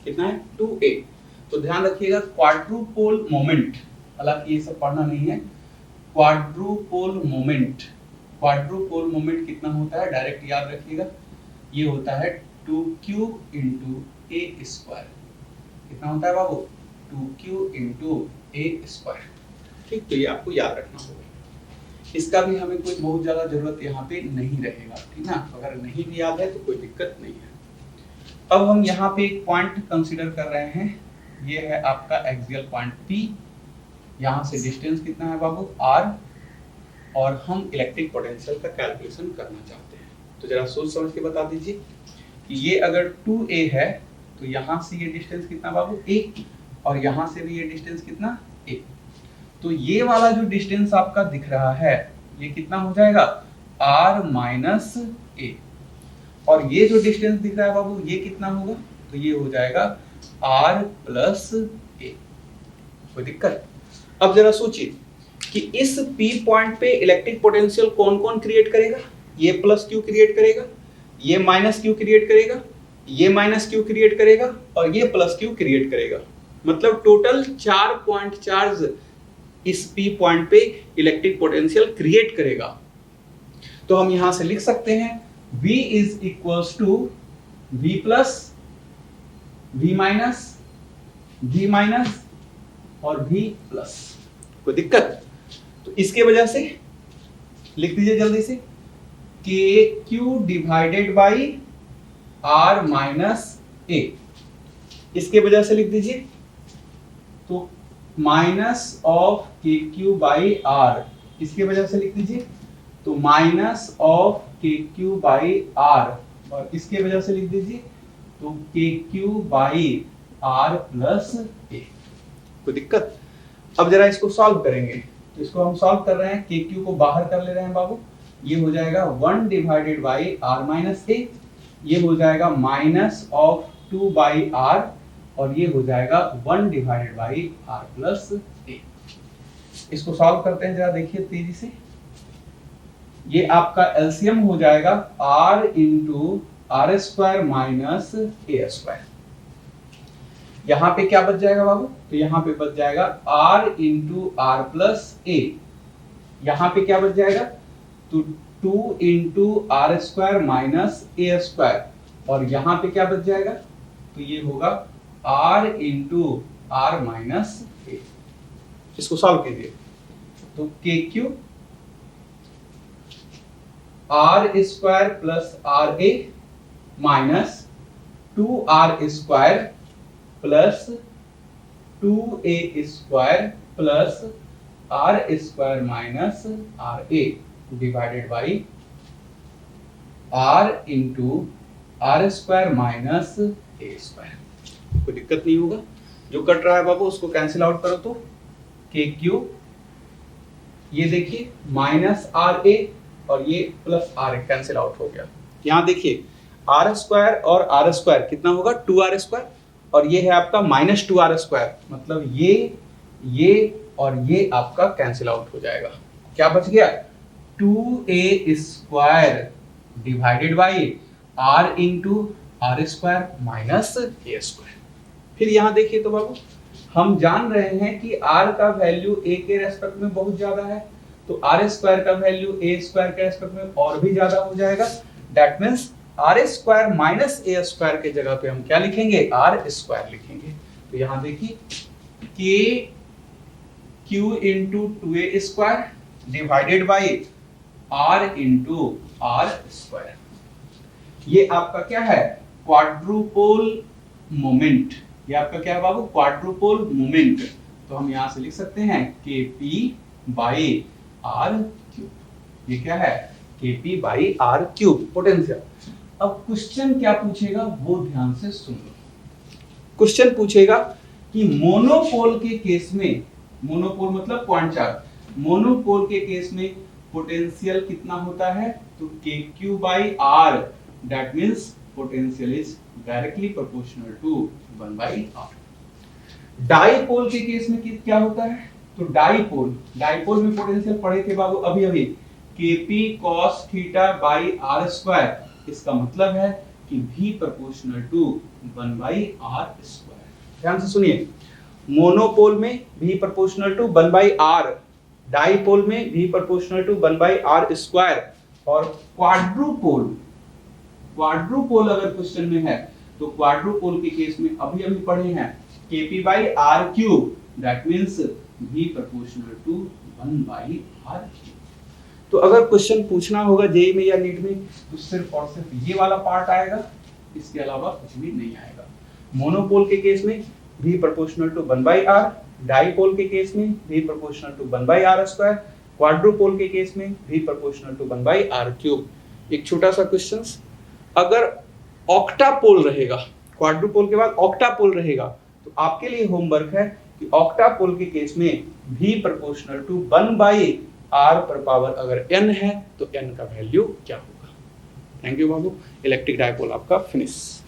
कितना है? 2a। तो ध्यान रखिएगा क्वाड्रुपोल मोमेंट, हालांकि ये सब पढ़ना नहीं है। क्वाड्रुपोल मोमेंट कितना होता है? डायरेक्ट याद रखिएगा, ये होता है 2q इंटू ए स्क्वायर। कितना होता है बाबू? 2q इंटू ए स्क्वायर, ठीक? तो ये आपको याद रखना होगा। इसका भी हमें कोई बहुत ज्यादा जरूरत यहाँ पे नहीं रहेगा, ठीक ना? अगर नहीं भी याद है तो कोई दिक्कत नहीं है। अब हम यहाँ पे एक पॉइंट कंसीडर कर रहे हैं, ये है आपका एक्सियल पॉइंट P। यहाँ से डिस्टेंस कितना है बाबू? R, और हम इलेक्ट्रिक पोटेंशियल का कैलकुलेशन करना चाहते हैं। तो जरा सोच समझ के बता दीजिए कि ये अगर 2a है तो यहाँ से ये डिस्टेंस कितना बाबू? a, और यहाँ से भी ये डिस्टेंस कितना? a। तो ये वाला जो डिस्टेंस आपका दिख रहा है ये कितना हो जाएगा? r minus a। और ये जो डिस्टेंस दिख रहा है बाबू ये कितना होगा? तो ये हो जाएगा r प्लस a। कोई दिक्कत? अब जरा सोचिए कि इस P पॉइंट पे इलेक्ट्रिक पोटेंशियल कौन कौन क्रिएट करेगा? ये प्लस क्यू क्रिएट करेगा, ये माइनस क्यू क्रिएट करेगा, ये माइनस क्यू क्रिएट करेगा, और ये प्लस क्यू क्रिएट करेगा। मतलब टोटल 4 पॉइंट चार्ज इस P पॉइंट पे इलेक्ट्रिक पोटेंशियल क्रिएट करेगा। तो हम यहां से लिख सकते हैं V is equals to V plus, V minus और V प्लस। कोई दिक्कत? तो इसके वजह से लिख दीजिए जल्दी से, KQ divided by R minus A। इसके वजह से लिख दीजिए, तो minus of KQ by R। इसके वजह से लिख दीजिए, तो minus of KQ by R, और इसके वजह से लिख दीजिए, तो KQ by R plus A। कोई दिक्कत? अब जरा इसको सॉल्व करेंगे। तो इसको हम सॉल्व कर रहे हैं, KQ को बाहर कर ले रहे हैं बाबू। ये हो जाएगा 1 divided by R minus A, ये हो जाएगा माइनस ऑफ 2 बाई R, और ये हो जाएगा 1 divided by R plus A। इसको सॉल्व करते हैं, जरा देखिए तेजी से। ये आपका एलसीएम हो जाएगा R into R square minus A square. यहाँ पे क्या बच जाएगा बाबू? तो यहाँ पे बच जाएगा R into R plus A. यहाँ पे क्या बच जाएगा? तो 2 into R square minus A square, और यहाँ पे क्या बच जाएगा? तो ये होगा R into R minus A. इसको सॉल्व कीजिए, तो KQ R square plus R A minus 2r square plus 2a square plus R square minus R A divided by R into R square minus A square. कोई दिक्कत नहीं होगा, जो cut रहा है बाबू उसको कैंसिल आउट करो तो के क्यू, ये देखिए माइनस आर ए और ये plus R A cancel out हो गया। यहाँ देखिए आर स्क्वायर और आर स्क्वायर कितना होगा 2r स्क्वायर, और ये है आपका माइनस 2r स्क्वायर, मतलब ये और ये आपका कैंसिल आउट हो जाएगा। क्या बच गया 2a square divided by r into R square minus A square. फिर यहाँ देखिए तो बाबू हम जान रहे हैं कि r का वैल्यू a के रेस्पेक्ट में बहुत ज्यादा है, तो आर स्क्वायर का वैल्यू a स्क्वायर के रेस्पेक्ट में और भी ज्यादा हो जाएगा। That means R square minus A square के जगह पे हम क्या लिखेंगे आर स्क्वायर लिखेंगे। तो यहाँ देखिए K Q into 2a square divided by R into R square, ये आपका क्या है क्वाड्रुपोल मोमेंट। ये आपका क्या है बाबू क्वाड्रुपोल मोमेंट। तो हम यहां से लिख सकते हैं के पी बाई आर क्यूब, ये क्या है K P by R cube potential. अब क्वेश्चन क्या पूछेगा वो ध्यान से सुन लो। क्वेश्चन पूछेगा कि मोनोपोल के केस में, मोनोपोल मतलब पॉइंट चार्ज, मोनोपोल के केस में पोटेंशियल कितना होता है, तो K Q by R, that means potential is directly proportional to 1/r। Dipole के केस में क्या होता है, तो डाईपोल में पोटेंशियल पढ़े थे बाबू अभी kp cos theta by r square, इसका मतलब है कि v proportional to 1/r square. ध्यान से सुनिए, मोनोपोल में v proportional to 1/r, dipole में v proportional to 1/r square, और क्वाड्रुपोल अगर क्वेश्चन में है तो क्वाड्रुपोल के केस में अभी पढ़े हैं kp by R cube, that means v proportional to 1/r। तो अगर क्वेश्चन पूछना होगा जेई में या नीट में तो सिर्फ और सिर्फ ये वाला पार्ट आएगा, इसके अलावा कुछ भी नहीं आएगा। मोनोपोल के केस में v proportional to 1/r, dipole के केस में v proportional to 1/r square, quadrupole के केस में v proportional to 1/r cube. एक छोटा सा क्वेश्चन, अगर ऑक्टापोल रहेगा, क्वाड्रुपोल के बाद ऑक्टापोल रहेगा, तो आपके लिए होमवर्क है कि ऑक्टापोल के केस में v प्रोपोर्शनल टू 1/r पर पावर अगर n है तो n का वैल्यू क्या होगा। Thank you Babu. Electric dipole आपका फिनिश।